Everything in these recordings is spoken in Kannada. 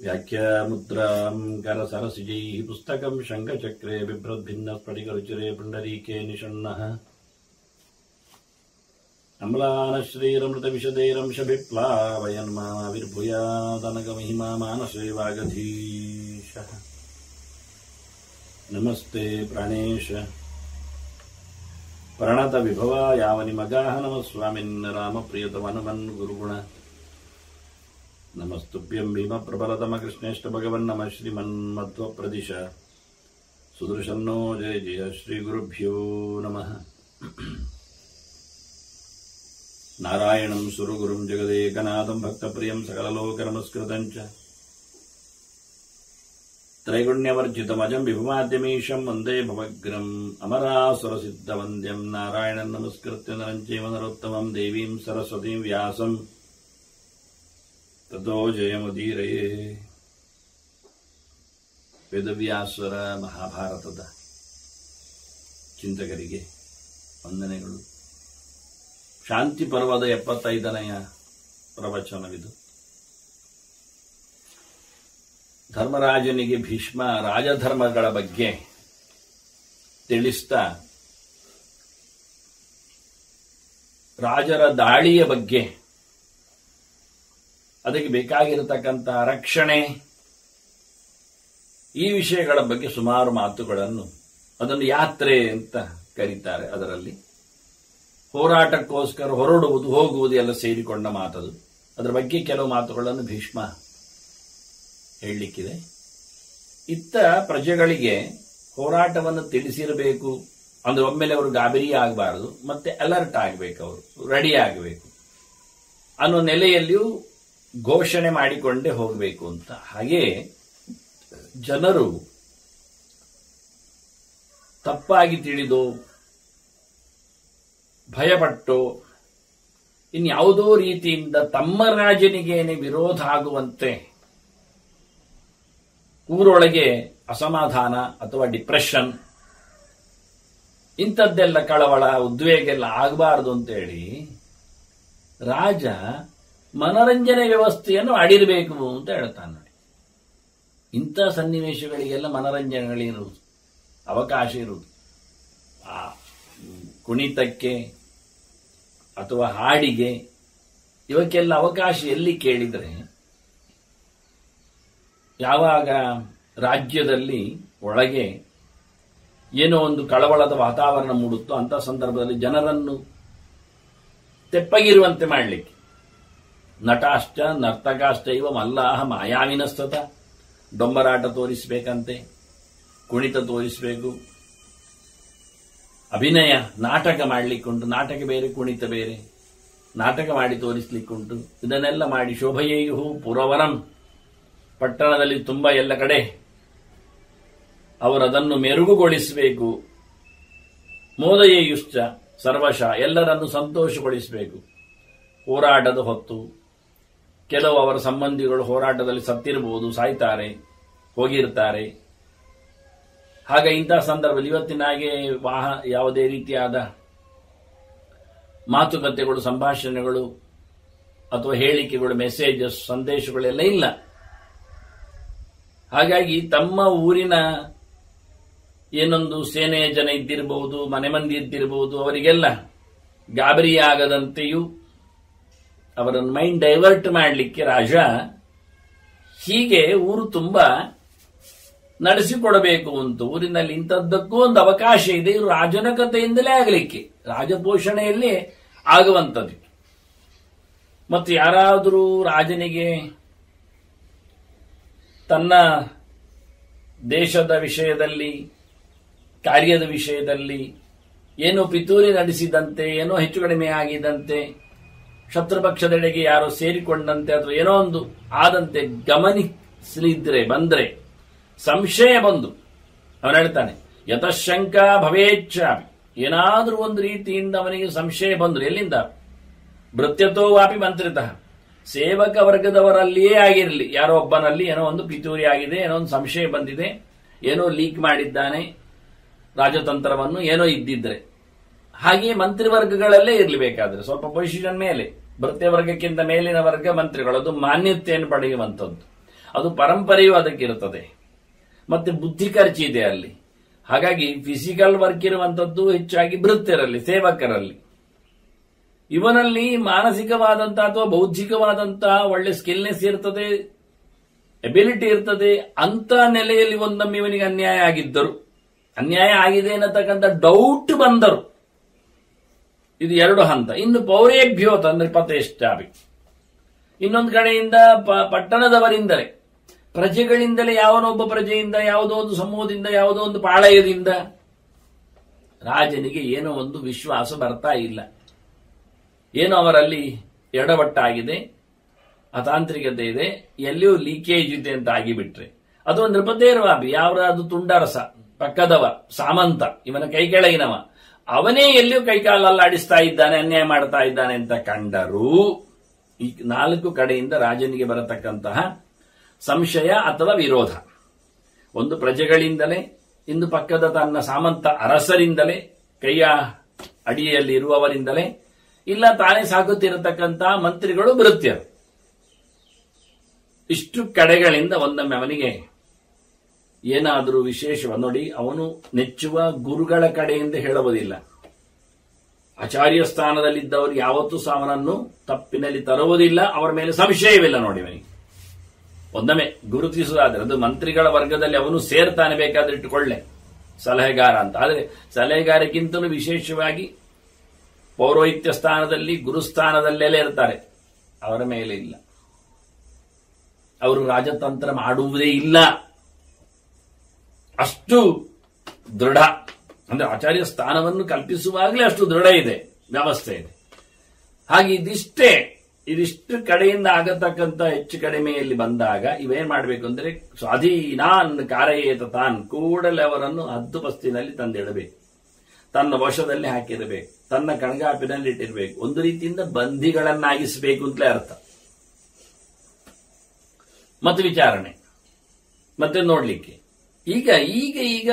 ವ್ಯಾಖ್ಯಾಮುದ್ರಾಂ ಕರಸರಸಿಜೈಃ ಪುಸ್ತಕಂ ಶಂಖಚಕ್ರೆ ಬಿಭ್ರದ್ಭಿನ್ನ ಸ್ಫಟಿಕರುಚಿರೆ ಪುಂಡರೀಕೆ ನಿಷಣ್ಣಃ ಅಮ್ಲಾನಶ್ರೀರಮೃತವಿಶದೈರಂಶಭಿಪ್ಲಾವಯನ್ಮಾವಿರ್ಭೂಯಾದನಗಮಹಿಮಾ ಮಾನಸೇ ವಾಗಧೀಶಃ. ನಮಸ್ತೆ ಪ್ರಾಣೇಶ ಪ್ರಣತ ವಿಭವ ಯಾವನಿಮಗಾಹ ನಮಃ ಸ್ವಾಮಿನ್ ರಾಮಪ್ರಿಯತಮನುಮನ್ ಗುರುಗುಣ ನಮಸ್ತುಭ್ಯಂ ಭೀಮ ಪ್ರಬಲತಮ ಕೃಷ್ಣೇಷ್ಟ ಭಗವನ್ ನಮಃ ಶ್ರೀಮನ್ಮಧ್ವ ಪ್ರದಿಶ ಸುದೃಶನ್ನೋ ಜಯ ಜಯ ಶ್ರೀ ಗುರುಭ್ಯೋ ನಮಃ. ನಾರಾಯಣಂ ಸುರಗುರುಂ ಜಗದೇಕನಾಥಂ ಭಕ್ತಪ್ರಿಯಂ ಸಕಲಲೋಕನಮಸ್ಕೃತಂ ಚ ತ್ರೈಗುಣ್ಯವರ್ಜಿತಮಜಂ ವಿಭುಮಾದ್ಯಮೀಶಂ ವಂದೇ ಭವಗ್ರಂ ಅಮರಾಸುರಸಿದ್ಧವಂದ್ಯಂ ನಾರಾಯಣಂ ನಮಸ್ಕೃತ್ಯ ನರಂ ಚೈವ ನರೋತ್ತಮಂ ದೇವೀಂ ಸರಸ್ವತೀಂ ವ್ಯಾಸಂ ತತೋ ಜಯಮುದೀರಯೇ. ವೇದವ್ಯಾಸರ ಮಹಾಭಾರತದ ಚಿಂತಕರಿಗೆ ವಂದನೆಗಳು. ಶಾಂತಿ ಪರ್ವದ 75ನೆಯ ಪ್ರವಚನವಿದು. ಧರ್ಮರಾಜನಿಗೆ ಭೀಷ್ಮ ರಾಜಧರ್ಮಗಳ ಬಗ್ಗೆ ತಿಳಿಸ್ತಾ ರಾಜರ ದಾಳಿಯ ಬಗ್ಗೆ, ಅದಕ್ಕೆ ಬೇಕಾಗಿರತಕ್ಕಂಥ ರಕ್ಷಣೆ, ಈ ವಿಷಯಗಳ ಬಗ್ಗೆ ಸುಮಾರು ಮಾತುಗಳನ್ನು, ಅದನ್ನು ಯಾತ್ರೆ ಅಂತ ಕರೀತಾರೆ. ಅದರಲ್ಲಿ ಹೋರಾಟಕ್ಕೋಸ್ಕರ ಹೊರಡುವುದು ಹೋಗುವುದು ಎಲ್ಲ ಸೇರಿಕೊಂಡ ಮಾತದು. ಅದರ ಬಗ್ಗೆ ಕೆಲವು ಮಾತುಗಳನ್ನು ಭೀಷ್ಮ ಹೇಳಲಿಕ್ಕಿದೆ. ಇತ್ತ ಪ್ರಜೆಗಳಿಗೆ ಹೋರಾಟವನ್ನು ತಿಳಿಸಿರಬೇಕು ಅಂದ್ರೆ ಒಮ್ಮೆಲೆ ಅವರು ಗಾಬರಿ ಆಗಬಾರದು, ಮತ್ತೆ ಅಲರ್ಟ್ ಆಗಬೇಕು, ಅವರು ರೆಡಿ ಆಗಬೇಕು ಅನ್ನೋ ನೆಲೆಯಲ್ಲಿಯೂ ಘೋಷಣೆ ಮಾಡಿಕೊಂಡೇ ಹೋಗಬೇಕು ಅಂತ. ಹಾಗೆ ಜನರು ತಪ್ಪಾಗಿ ತಿಳಿದು ಭಯಪಟ್ಟು ಇನ್ಯಾವುದೋ ರೀತಿಯಿಂದ ತಮ್ಮ ರಾಜನಿಗೇನೆ ವಿರೋಧ ಆಗುವಂತೆ ಊರೊಳಗೆ ಅಸಮಾಧಾನ ಅಥವಾ ಡಿಪ್ರೆಷನ್ ಇಂಥದ್ದೆಲ್ಲ ಕಳವಳ ಉದ್ವೇಗ ಎಲ್ಲ ಆಗಬಾರದು ಅಂತೇಳಿ ರಾಜ ಮನರಂಜನೆ ವ್ಯವಸ್ಥೆಯನ್ನು ಮಾಡಿರಬೇಕು ಅಂತ ಹೇಳ್ತಾನೆ ನೋಡಿ. ಇಂಥ ಸನ್ನಿವೇಶಗಳಿಗೆಲ್ಲ ಮನರಂಜನೆಗಳಿರುವುದು, ಅವಕಾಶ ಇರುವುದು. ಕುಣಿತಕ್ಕೆ ಅಥವಾ ಹಾಡಿಗೆ ಇವಕ್ಕೆಲ್ಲ ಅವಕಾಶ ಎಲ್ಲಿ ಕೇಳಿದರೆ, ಯಾವಾಗ ರಾಜ್ಯದಲ್ಲಿ ಒಳಗೆ ಏನೋ ಒಂದು ಕಳವಳದ ವಾತಾವರಣ ಮೂಡುತ್ತೋ ಅಂಥ ಸಂದರ್ಭದಲ್ಲಿ ಜನರನ್ನು ತೆಪ್ಪಗಿರುವಂತೆ ಮಾಡಲಿಕ್ಕೆ ನಟಾಶ್ಚ ನರ್ತಕಾಶ್ಚ ಇವ ಮಲ್ಲಾಹ ಮಾಯಾವಿನಸ್ತತ, ಡೊಂಬರಾಟ ತೋರಿಸಬೇಕಂತೆ, ಕುಣಿತ ತೋರಿಸಬೇಕು, ಅಭಿನಯ ನಾಟಕ ಮಾಡಲಿಕ್ಕುಂಟು, ನಾಟಕ ಬೇರೆ ಕುಣಿತ ಬೇರೆ, ನಾಟಕ ಮಾಡಿ ತೋರಿಸಲಿಕ್ಕುಂಟು. ಇದನ್ನೆಲ್ಲ ಮಾಡಿ ಶೋಭೆಯೂ ಪುರವರಂ, ಪಟ್ಟಣದಲ್ಲಿ ತುಂಬ ಎಲ್ಲ ಕಡೆ ಅವರದನ್ನು ಮೆರುಗುಗೊಳಿಸಬೇಕು. ಮೋದಯೇಯುಶ್ಚ ಸರ್ವಶಃ, ಎಲ್ಲರನ್ನು ಸಂತೋಷಗೊಳಿಸಬೇಕು. ಹೋರಾಟದ ಹೊತ್ತು ಕೆಲವು ಅವರ ಸಂಬಂಧಿಗಳು ಹೋರಾಟದಲ್ಲಿ ಸತ್ತಿರಬಹುದು, ಸಾಯ್ತಾರೆ, ಹೋಗಿರ್ತಾರೆ. ಹಾಗೆ ಇಂತಹ ಸಂದರ್ಭದಲ್ಲಿ ಇವತ್ತಿನ ಹಾಗೆ ಯಾವುದೇ ರೀತಿಯಾದ ಮಾತುಕತೆಗಳು, ಸಂಭಾಷಣೆಗಳು ಅಥವಾ ಹೇಳಿಕೆಗಳು, ಮೆಸೇಜಸ್, ಸಂದೇಶಗಳೆಲ್ಲ ಇಲ್ಲ. ಹಾಗಾಗಿ ತಮ್ಮ ಊರಿನ ಏನೊಂದು ಸೇನೆಯ ಜನ ಇದ್ದಿರಬಹುದು, ಮನೆ ಮಂದಿ ಇದ್ದಿರಬಹುದು, ಅವರಿಗೆಲ್ಲ ಗಾಬರಿಯಾಗದಂತೆಯೂ ಅವರನ್ನು ಮೈಂಡ್ ಡೈವರ್ಟ್ ಮಾಡಲಿಕ್ಕೆ ರಾಜ ಹೀಗೆ ಊರು ತುಂಬ ನಡೆಸಿಕೊಡಬೇಕು ಅಂತ. ಊರಿನಲ್ಲಿ ಇಂಥದ್ದಕ್ಕೂ ಒಂದು ಅವಕಾಶ ಇದೆ, ಇದು ರಾಜನ ಕಥೆಯಿಂದಲೇ ಆಗಲಿಕ್ಕೆ, ರಾಜಪೋಷಣೆಯಲ್ಲಿ ಆಗುವಂಥದ್ದು. ಮತ್ತು ಯಾರಾದರೂ ರಾಜನಿಗೆ ತನ್ನ ದೇಶದ ವಿಷಯದಲ್ಲಿ, ಕಾರ್ಯದ ವಿಷಯದಲ್ಲಿ ಏನೋ ಪಿತೂರಿ ನಡೆಸಿದಂತೆ, ಏನೋ ಹೆಚ್ಚು ಕಡಿಮೆ ಆಗಿದಂತೆ, ಶತ್ರುಪಕ್ಷದೆಡೆಗೆ ಯಾರೋ ಸೇರಿಕೊಂಡಂತೆ ಅಥವಾ ಏನೋ ಒಂದು ಆದಂತೆ ಗಮನಿಸಲಿದ್ರೆ ಬಂದ್ರೆ, ಸಂಶಯ ಬಂದು ಅವನು ಹೇಳ್ತಾನೆ ಯತಶಂಕಾ ಭವೇಚ್ಛಾಪಿ, ಏನಾದರೂ ಒಂದು ರೀತಿಯಿಂದ ಅವನಿಗೆ ಸಂಶಯ ಬಂದ್ರು, ಎಲ್ಲಿಂದ? ಭೃತ್ಯತೋ ವಾಪಿ ಮಂತ್ರಿತಃ, ಸೇವಕ ವರ್ಗದವರಲ್ಲಿಯೇ ಆಗಿರಲಿ, ಯಾರೋ ಒಬ್ಬನಲ್ಲಿ ಏನೋ ಒಂದು ಪಿತೂರಿ ಆಗಿದೆ, ಏನೋ ಒಂದು ಸಂಶಯ ಬಂದಿದೆ, ಏನೋ ಲೀಕ್ ಮಾಡಿದ್ದಾನೆ ರಾಜತಂತ್ರವನ್ನು, ಏನೋ ಇದ್ದಿದ್ರೆ ಹಾಗೆಯೇ ಮಂತ್ರಿವರ್ಗಗಳಲ್ಲೇ ಇರಲೇಬೇಕಾದ್ರೆ ಸ್ವಲ್ಪ ಪೊಸಿಷನ್ ಮೇಲೆ ಭೃತ್ಯ ವರ್ಗಕ್ಕಿಂತ ಮೇಲಿನ ವರ್ಗ ಮಂತ್ರಿಗಳು, ಅದು ಮಾನ್ಯತೆಯನ್ನು ಪಡೆಯುವಂಥದ್ದು, ಅದು ಪರಂಪರೆಯೂ ಅದಕ್ಕಿರುತ್ತದೆ. ಮತ್ತೆ ಬುದ್ಧಿ ಖರ್ಚಿದೆ ಅಲ್ಲಿ. ಹಾಗಾಗಿ ಫಿಸಿಕಲ್ ವರ್ಕ್ ಇರುವಂತದ್ದು ಹೆಚ್ಚಾಗಿ ಭೃತ್ಯರಲ್ಲಿ, ಸೇವಕರಲ್ಲಿ. ಇವನಲ್ಲಿ ಮಾನಸಿಕವಾದಂತಹ ಅಥವಾ ಬೌದ್ಧಿಕವಾದಂತಹ ಒಳ್ಳೆ ಸ್ಕಿಲ್ನೆಸ್ ಇರ್ತದೆ, ಎಬಿಲಿಟಿ ಇರ್ತದೆ. ಅಂತ ನೆಲೆಯಲ್ಲಿ ಒಂದೊಮ್ಮೆ ಇವನಿಗೆ ಅನ್ಯಾಯ ಆಗಿದ್ದರು, ಅನ್ಯಾಯ ಆಗಿದೆ ಅನ್ನತಕ್ಕಂಥ ಡೌಟ್ ಬಂದರು. ಇದು ಎರಡು ಹಂತ. ಇನ್ನು ಪೌರೇಭ್ಯೋತ ಅಂದ್ರೆ ಪತೇಷ್ಟಾಭಿ, ಇನ್ನೊಂದು ಕಡೆಯಿಂದ ಪಟ್ಟಣದವರಿಂದಲೇ, ಪ್ರಜೆಗಳಿಂದಲೇ, ಯಾವನೊಬ್ಬ ಪ್ರಜೆಯಿಂದ, ಯಾವುದೋ ಒಂದು ಸಮೂಹದಿಂದ, ಯಾವುದೋ ಒಂದು ಪಾಳಯದಿಂದ ರಾಜನಿಗೆ ಏನೋ ಒಂದು ವಿಶ್ವಾಸ ಬರ್ತಾ ಇಲ್ಲ. ಏನೋ ಅವರಲ್ಲಿ ಎಡವಟ್ಟಾಗಿದೆ, ಅತಾಂತ್ರಿಕತೆ ಇದೆ, ಎಲ್ಲಿಯೂ ಲೀಕೇಜ್ ಇದೆ ಅಂತ ಆಗಿಬಿಟ್ರೆ ಅದು ಒಂದು ನೃಪತೇರ್ವಾಭಿ. ಯಾವ್ದು ತುಂಡರಸ, ಪಕ್ಕದವ, ಸಾಮಂತ, ಇವನ ಕೈ ಕೆಳಗಿನವ, ಅವನೇ ಎಲ್ಲಿಯೂ ಕೈಕಾಲಲ್ಲಾಡಿಸ್ತಾ ಇದ್ದಾನೆ, ಅನ್ಯಾಯ ಮಾಡ್ತಾ ಇದ್ದಾನೆ ಅಂತ ಕಂಡರೂ ಈ ನಾಲ್ಕು ಕಡೆಯಿಂದ ರಾಜನಿಗೆ ಬರತಕ್ಕಂತಹ ಸಂಶಯ ಅಥವಾ ವಿರೋಧ, ಒಂದು ಪ್ರಜೆಗಳಿಂದಲೇ, ಇನ್ನು ಪಕ್ಕದ ತನ್ನ ಸಾಮಂತ ಅರಸರಿಂದಲೇ, ಕೈಯ ಅಡಿಯಲ್ಲಿ ಇರುವವರಿಂದಲೇ, ಇಲ್ಲ ತಾನೇ ಸಾಕುತ್ತಿರತಕ್ಕಂತಹ ಮಂತ್ರಿಗಳು ಭೃತ್ಯರು. ಇಷ್ಟು ಕಡೆಗಳಿಂದ ಒಂದೊಮ್ಮೆ ಅವನಿಗೆ ಏನಾದರೂ ವಿಶೇಷವ ನೋಡಿ. ಅವನು ನೆಚ್ಚುವ ಗುರುಗಳ ಕಡೆಯಿಂದ ಹೇಳುವುದಿಲ್ಲ. ಆಚಾರ್ಯ ಸ್ಥಾನದಲ್ಲಿದ್ದವರು ಯಾವತ್ತೂ ಅವನನ್ನು ತಪ್ಪಿನಲ್ಲಿ ತರುವುದಿಲ್ಲ, ಅವರ ಮೇಲೆ ಸಂಶಯವಿಲ್ಲ. ನೋಡಿ ಅವನಿಗೆ ಒಂದೊಮ್ಮೆ ಗುರುತಿಸುವುದಾದ್ರೆ ಅದು ಮಂತ್ರಿಗಳ ವರ್ಗದಲ್ಲಿ ಅವನು ಸೇರ್ತಾನೆ, ಬೇಕಾದ್ರೆ ಇಟ್ಟುಕೊಳ್ಳೆ ಸಲಹೆಗಾರ ಅಂತ. ಆದರೆ ಸಲಹೆಗಾರಕ್ಕಿಂತಲೂ ವಿಶೇಷವಾಗಿ ಪೌರೋಹಿತ್ಯ ಸ್ಥಾನದಲ್ಲಿ, ಗುರುಸ್ಥಾನದಲ್ಲೆಲ್ಲ ಇರ್ತಾರೆ, ಅವರ ಮೇಲೆ ಇಲ್ಲ. ಅವರು ರಾಜತಂತ್ರ ಮಾಡುವುದೇ ಇಲ್ಲ, ಅಷ್ಟು ದೃಢ. ಅಂದ್ರೆ ಆಚಾರ್ಯ ಸ್ಥಾನವನ್ನು ಕಲ್ಪಿಸುವಾಗಲೇ ಅಷ್ಟು ದೃಢ ಇದೆ, ವ್ಯವಸ್ಥೆ ಇದೆ. ಹಾಗೆ ಇದಿಷ್ಟು ಕಡೆಯಿಂದ ಆಗತಕ್ಕಂಥ ಹೆಚ್ಚು ಕಡಿಮೆಯಲ್ಲಿ ಬಂದಾಗ ಇವೇನ್ ಮಾಡಬೇಕು ಅಂದ್ರೆ ಸ್ವಾಧೀನಾನ್ ಕಾರಯೇತ ತಾನ್, ಕೂಡಲೇ ಅವರನ್ನು ಹದ್ದುಬಸ್ತಿನಲ್ಲಿ ತಂದಿಡಬೇಕು, ತನ್ನ ವಶದಲ್ಲಿ ಹಾಕಿರಬೇಕು, ತನ್ನ ಕಣ್ಗಾಪಿನಲ್ಲಿ ಇಟ್ಟಿರಬೇಕು. ಒಂದು ರೀತಿಯಿಂದ ಬಂಧಿಗಳನ್ನಾಗಿಸಬೇಕು ಅಂತಲೇ ಅರ್ಥ. ಮತ್ತು ವಿಚಾರಣೆ, ಮತ್ತೆ ನೋಡ್ಲಿಕ್ಕೆ ಈಗ ಈಗ ಈಗ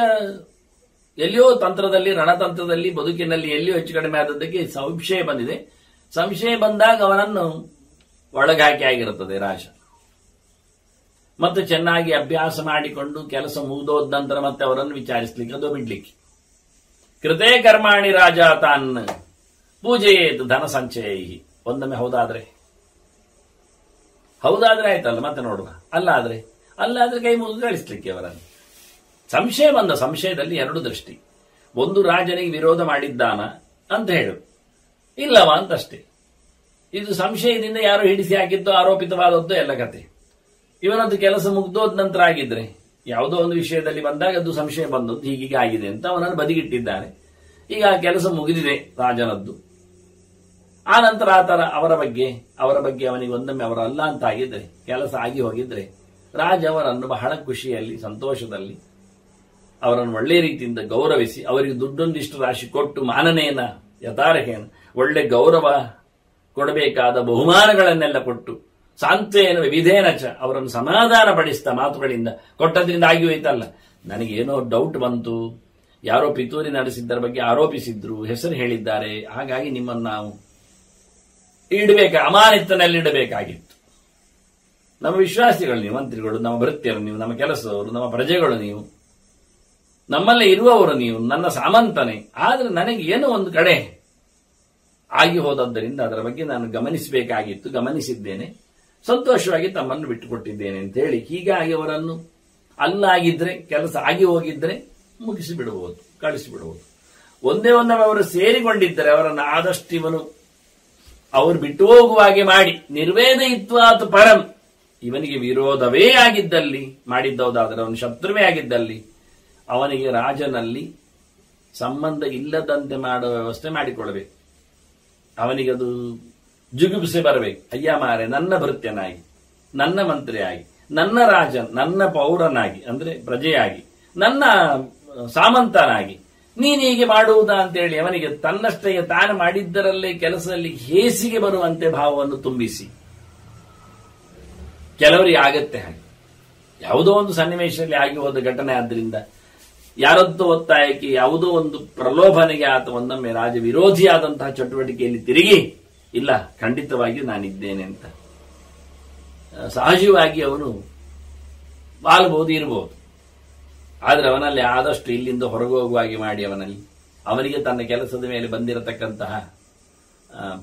ಎಲ್ಲಿಯೋ ತಂತ್ರದಲ್ಲಿ, ರಣತಂತ್ರದಲ್ಲಿ, ಬದುಕಿನಲ್ಲಿ ಎಲ್ಲಿಯೋ ಹೆಚ್ಚು ಕಡಿಮೆ ಆದದ್ದಕ್ಕೆ ಸಂಶಯ ಬಂದಿದೆ. ಸಂಶಯ ಬಂದಾಗ ಅವನನ್ನು ಒಳಗಾಕಿ ಆಗಿರುತ್ತದೆ ರಾಜ. ಮತ್ತೆ ಚೆನ್ನಾಗಿ ಅಭ್ಯಾಸ ಮಾಡಿಕೊಂಡು ಕೆಲಸ ಮುಗಿದೋದ ನಂತರ ಮತ್ತೆ ಅವರನ್ನು ವಿಚಾರಿಸಲಿಕ್ಕೆ ಅದು ಬಿಡ್ಲಿಕ್ಕೆ. ಕೃತೇ ಕರ್ಮಾಣಿ ರಾಜ ತಾನ್ ಪೂಜೆಯೇತು ಧನ ಸಂಚಯ. ಒಂದೊಮ್ಮೆ ಹೌದಾದ್ರೆ ಆಯ್ತಲ್ಲ, ಮತ್ತೆ ನೋಡುವ. ಅಲ್ಲಾದ್ರೆ ಕೈ ಮುಗಿದು ಕಳಿಸ್ಲಿಕ್ಕೆ ಅವರನ್ನು. ಸಂಶಯ ಬಂದ ಸಂಶಯದಲ್ಲಿ ಎರಡು ದೃಷ್ಟಿ. ಒಂದು, ರಾಜನಿಗೆ ವಿರೋಧ ಮಾಡಿದ್ದಾನ ಅಂತ ಹೇಳು, ಇಲ್ಲವ ಅಂತಷ್ಟೇ. ಇದು ಸಂಶಯದಿಂದ ಯಾರು ಹಿಡಿಸಿ ಹಾಕಿದ್ದು, ಆರೋಪಿತವಾದದ್ದು ಎಲ್ಲ ಕತೆ. ಇವನದ್ದು ಕೆಲಸ ಮುಗ್ದೋದ ನಂತರ ಆಗಿದ್ರೆ, ಯಾವುದೋ ಒಂದು ವಿಷಯದಲ್ಲಿ ಬಂದಾಗ ಅದು ಸಂಶಯ ಬಂದದ್ದು ಹೀಗೀಗೆ ಆಗಿದೆ ಅಂತ ಅವನನ್ನು ಬದಿಗಿಟ್ಟಿದ್ದಾನೆ. ಈಗ ಆ ಕೆಲಸ ಮುಗಿದಿದೆ ರಾಜನದ್ದು. ಆ ನಂತರ ಆತರ ಅವರ ಬಗ್ಗೆ ಅವನಿಗೆ ಒಂದೊಮ್ಮೆ ಅವರಲ್ಲ ಅಂತ ಆಗಿದ್ರೆ, ಕೆಲಸ ಆಗಿ ಹೋಗಿದ್ರೆ, ರಾಜ ಅವರನ್ನು ಬಹಳ ಖುಷಿಯಲ್ಲಿ, ಸಂತೋಷದಲ್ಲಿ ಅವರನ್ನು ಒಳ್ಳೆ ರೀತಿಯಿಂದ ಗೌರವಿಸಿ, ಅವರಿಗೆ ದುಡ್ಡೊಂದಿಷ್ಟು ರಾಶಿ ಕೊಟ್ಟು, ಮಾನನೇನ ಯಥಾರ್ಹೇನ, ಒಳ್ಳೆ ಗೌರವ ಕೊಡಬೇಕಾದ ಬಹುಮಾನಗಳನ್ನೆಲ್ಲ ಕೊಟ್ಟು, ಸಾಂತ್ವೇನ ವಿಧೇನಚ, ಅವರನ್ನು ಸಮಾಧಾನ ಪಡಿಸ್ತಾ ಮಾತುಗಳಿಂದ. ಕೊಟ್ಟದ್ರಿಂದ ಆಗಿ ಹೋಯ್ತಲ್ಲ, ನನಗೇನೋ ಡೌಟ್ ಬಂತು, ಯಾರೋ ಪಿತೂರಿ ನಡೆಸಿದ್ದರ ಬಗ್ಗೆ ಆರೋಪಿಸಿದ್ರು, ಹೆಸರು ಹೇಳಿದ್ದಾರೆ, ಹಾಗಾಗಿ ನಿಮ್ಮನ್ನು ನಾವು ಅಮಾನಿತನಲ್ಲಿಡಬೇಕಾಗಿತ್ತು. ನಮ್ಮ ವಿಶ್ವಾಸಿಗಳು ನೀವು, ಮಂತ್ರಿಗಳು, ನಮ್ಮ ಭೃತ್ಯರು ನೀವು, ನಮ್ಮ ಕೆಲಸದವರು, ನಮ್ಮ ಪ್ರಜೆಗಳು ನೀವು, ನಮ್ಮಲ್ಲೇ ಇರುವವರು ನೀವು, ನನ್ನ ಸಾಮಂತನೇ. ಆದ್ರೆ ನನಗೆ ಏನೋ ಒಂದು ಕಡೆ ಆಗಿ ಹೋದದ್ದರಿಂದ ಅದರ ಬಗ್ಗೆ ನಾನು ಗಮನಿಸಬೇಕಾಗಿತ್ತು, ಗಮನಿಸಿದ್ದೇನೆ, ಸಂತೋಷವಾಗಿ ತಮ್ಮನ್ನು ಬಿಟ್ಟುಕೊಟ್ಟಿದ್ದೇನೆ ಅಂತ ಹೇಳಿ, ಹೀಗಾಗಿ ಅವರನ್ನು ಅಲ್ಲಾಗಿದ್ರೆ, ಕೆಲಸ ಆಗಿ ಹೋಗಿದ್ರೆ ಮುಗಿಸಿಬಿಡಬಹುದು, ಕಳಿಸಿಬಿಡಬಹುದು. ಒಂದೇ ಒಂದೊಮ್ಮೆ ಅವರು ಸೇರಿಕೊಂಡಿದ್ದರೆ ಅವರನ್ನು ಆದಷ್ಟು ಇವನು ಅವರು ಬಿಟ್ಟು ಹೋಗುವ ಹಾಗೆ ಮಾಡಿ, ನಿರ್ವೇದಯಿತ್ವಾತ್ ಪರಂ, ಇವನಿಗೆ ವಿರೋಧವೇ ಆಗಿದ್ದಲ್ಲಿ, ಮಾಡಿದ್ದವುದಾದರೆ ಅವನು ಶತ್ರುವೇ ಆಗಿದ್ದಲ್ಲಿ, ಅವನಿಗೆ ರಾಜನಲ್ಲಿ ಸಂಬಂಧ ಇಲ್ಲದಂತೆ ಮಾಡುವ ವ್ಯವಸ್ಥೆ ಮಾಡಿಕೊಳ್ಳಬೇಕು. ಅವನಿಗದು ಜುಗುಪ್ಸೆ ಬರಬೇಕು. ಅಯ್ಯ ಮಾರೆ, ನನ್ನ ಭೃತ್ಯನಾಗಿ, ನನ್ನ ಮಂತ್ರಿಯಾಗಿ, ನನ್ನ ರಾಜನ್, ನನ್ನ ಪೌರನಾಗಿ ಅಂದ್ರೆ ಪ್ರಜೆಯಾಗಿ, ನನ್ನ ಸಾಮಂತನಾಗಿ ನೀನು ಹೀಗೆ ಮಾಡುವುದಾ ಅಂತೇಳಿ ಅವನಿಗೆ ತನ್ನಷ್ಟೇ ತಾನು ಮಾಡಿದ್ದರಲ್ಲೇ ಕೆಲಸದಲ್ಲಿ ಹೇಸಿಗೆ ಬರುವಂತೆ ಭಾವವನ್ನು ತುಂಬಿಸಿ, ಕೆಲವರಿಗೆ ಆಗತ್ತೆ ಹಾಗೆ. ಯಾವುದೋ ಒಂದು ಸನ್ನಿವೇಶದಲ್ಲಿ ಆಗಿ ಹೋದ ಘಟನೆ ಆದ್ದರಿಂದ ಯಾರದ್ದು ಒತ್ತಾಯಕ್ಕೆ, ಯಾವುದೋ ಒಂದು ಪ್ರಲೋಭನೆಗೆ ಆತ ಒಂದೊಮ್ಮೆ ರಾಜ ವಿರೋಧಿಯಾದಂತಹ ಚಟುವಟಿಕೆಯಲ್ಲಿ ತಿರುಗಿ ಇಲ್ಲ, ಖಂಡಿತವಾಗಿಯೂ ನಾನಿದ್ದೇನೆ ಅಂತ ಸಹಜವಾಗಿ ಅವನು ವಾಲ್ಬಹುದು, ಇರಬಹುದು. ಆದರೆ ಅವನಲ್ಲಿ ಆದಷ್ಟು ಇಲ್ಲಿಂದ ಹೊರಗೆ ಹೋಗುವಾಗೆ ಮಾಡಿ ಅವನಿಗೆ ತನ್ನ ಕೆಲಸದ ಮೇಲೆ ಬಂದಿರತಕ್ಕಂತಹ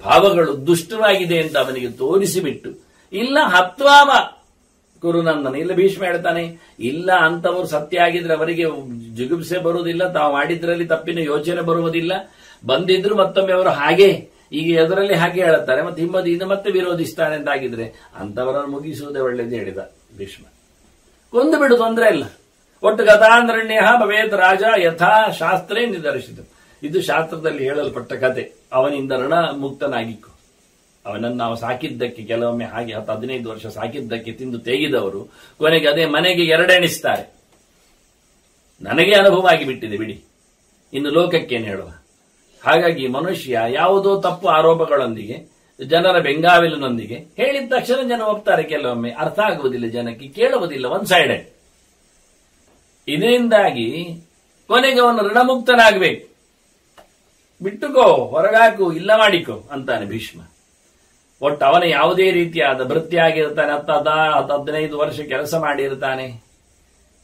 ಭಾವಗಳು ದುಷ್ಟವಾಗಿದೆ ಅಂತ ಅವನಿಗೆ ತೋರಿಸಿಬಿಟ್ಟು, ಇಲ್ಲ ಹತ್ವಾಮ ಕುರುನಂದನ, ಇಲ್ಲ ಭೀಷ್ಮ ಹೇಳ್ತಾನೆ, ಇಲ್ಲ ಅಂತವರು ಸತ್ಯ ಆಗಿದ್ರೆ ಅವರಿಗೆ ಜಿಗುಪ್ಸೆ ಬರುವುದಿಲ್ಲ, ತಾವು ಮಾಡಿದ್ರಲ್ಲಿ ತಪ್ಪಿನ ಯೋಚನೆ ಬರುವುದಿಲ್ಲ, ಬಂದಿದ್ರು ಮತ್ತೊಮ್ಮೆ ಅವರು ಹಾಗೆ ಈಗ ಎದುರಲ್ಲಿ ಹಾಗೆ ಹೇಳುತ್ತಾರೆ, ಮತ್ತೆ ಹಿಂಬದಿಯಿಂದ ಮತ್ತೆ ವಿರೋಧಿಸ್ತಾನೆ ಅಂತಾಗಿದ್ರೆ ಅಂತವರನ್ನು ಮುಗಿಸುವುದೇ ಒಳ್ಳೆಯದು ಹೇಳಿದ ಭೀಷ್ಮ. ಕೊಂದು ಬಿಡು, ತೊಂದರೆ ಇಲ್ಲ. ಒಟ್ಟು ಗತಾಂದ್ರಣ್ಯ ಭವೇತ್ ರಾಜ ಯಥಾ ಶಾಸ್ತ್ರೇ ನಿರ್ದರ್ಶಿತ. ಇದು ಶಾಸ್ತ್ರದಲ್ಲಿ ಹೇಳಲ್ಪಟ್ಟ ಕತೆ. ಅವನಿಂದ ಋಣ ಮುಕ್ತನಾಗಿಕ್ಕು. ಅವನನ್ನು ನಾವು ಸಾಕಿದ್ದಕ್ಕೆ, ಕೆಲವೊಮ್ಮೆ ಹಾಗೆ 10-15 ವರ್ಷ ಸಾಕಿದ್ದಕ್ಕೆ ತಿಂದು ತೇಗಿದವರು ಕೊನೆಗೆ ಅದೇ ಮನೆಗೆ ಎರಡೆಣಿಸ್ತಾರೆ. ನನಗೆ ಅನುಭವ ಆಗಿಬಿಟ್ಟಿದೆ ಬಿಡಿ, ಇನ್ನು ಲೋಕಕ್ಕೇನು ಹೇಳುವ. ಹಾಗಾಗಿ ಮನುಷ್ಯ ಯಾವುದೋ ತಪ್ಪು ಆರೋಪಗಳೊಂದಿಗೆ, ಜನರ ಬೆಂಗಾವಲಿನೊಂದಿಗೆ ಹೇಳಿದ ತಕ್ಷಣ ಜನ ಒಪ್ತಾರೆ. ಕೆಲವೊಮ್ಮೆ ಅರ್ಥ ಆಗುವುದಿಲ್ಲ, ಜನಕ್ಕೆ ಕೇಳುವುದಿಲ್ಲ, ಒನ್ ಸೈಡೆಡ್. ಇದರಿಂದಾಗಿ ಕೊನೆಗೆ ಅವನು ಋಣಮುಕ್ತನಾಗಬೇಕು. ಬಿಟ್ಟುಕೋ, ಹೊರಗಾಕು, ಇಲ್ಲ ಮಾಡಿಕೋ ಅಂತಾನೆ ಭೀಷ್ಮ. ಒಟ್ಟು ಅವನ ಯಾವುದೇ ರೀತಿಯಾದ ಭೃತ್ಯ ಆಗಿರ್ತಾನೆ, 10-15 ವರ್ಷ ಕೆಲಸ ಮಾಡಿರ್ತಾನೆ,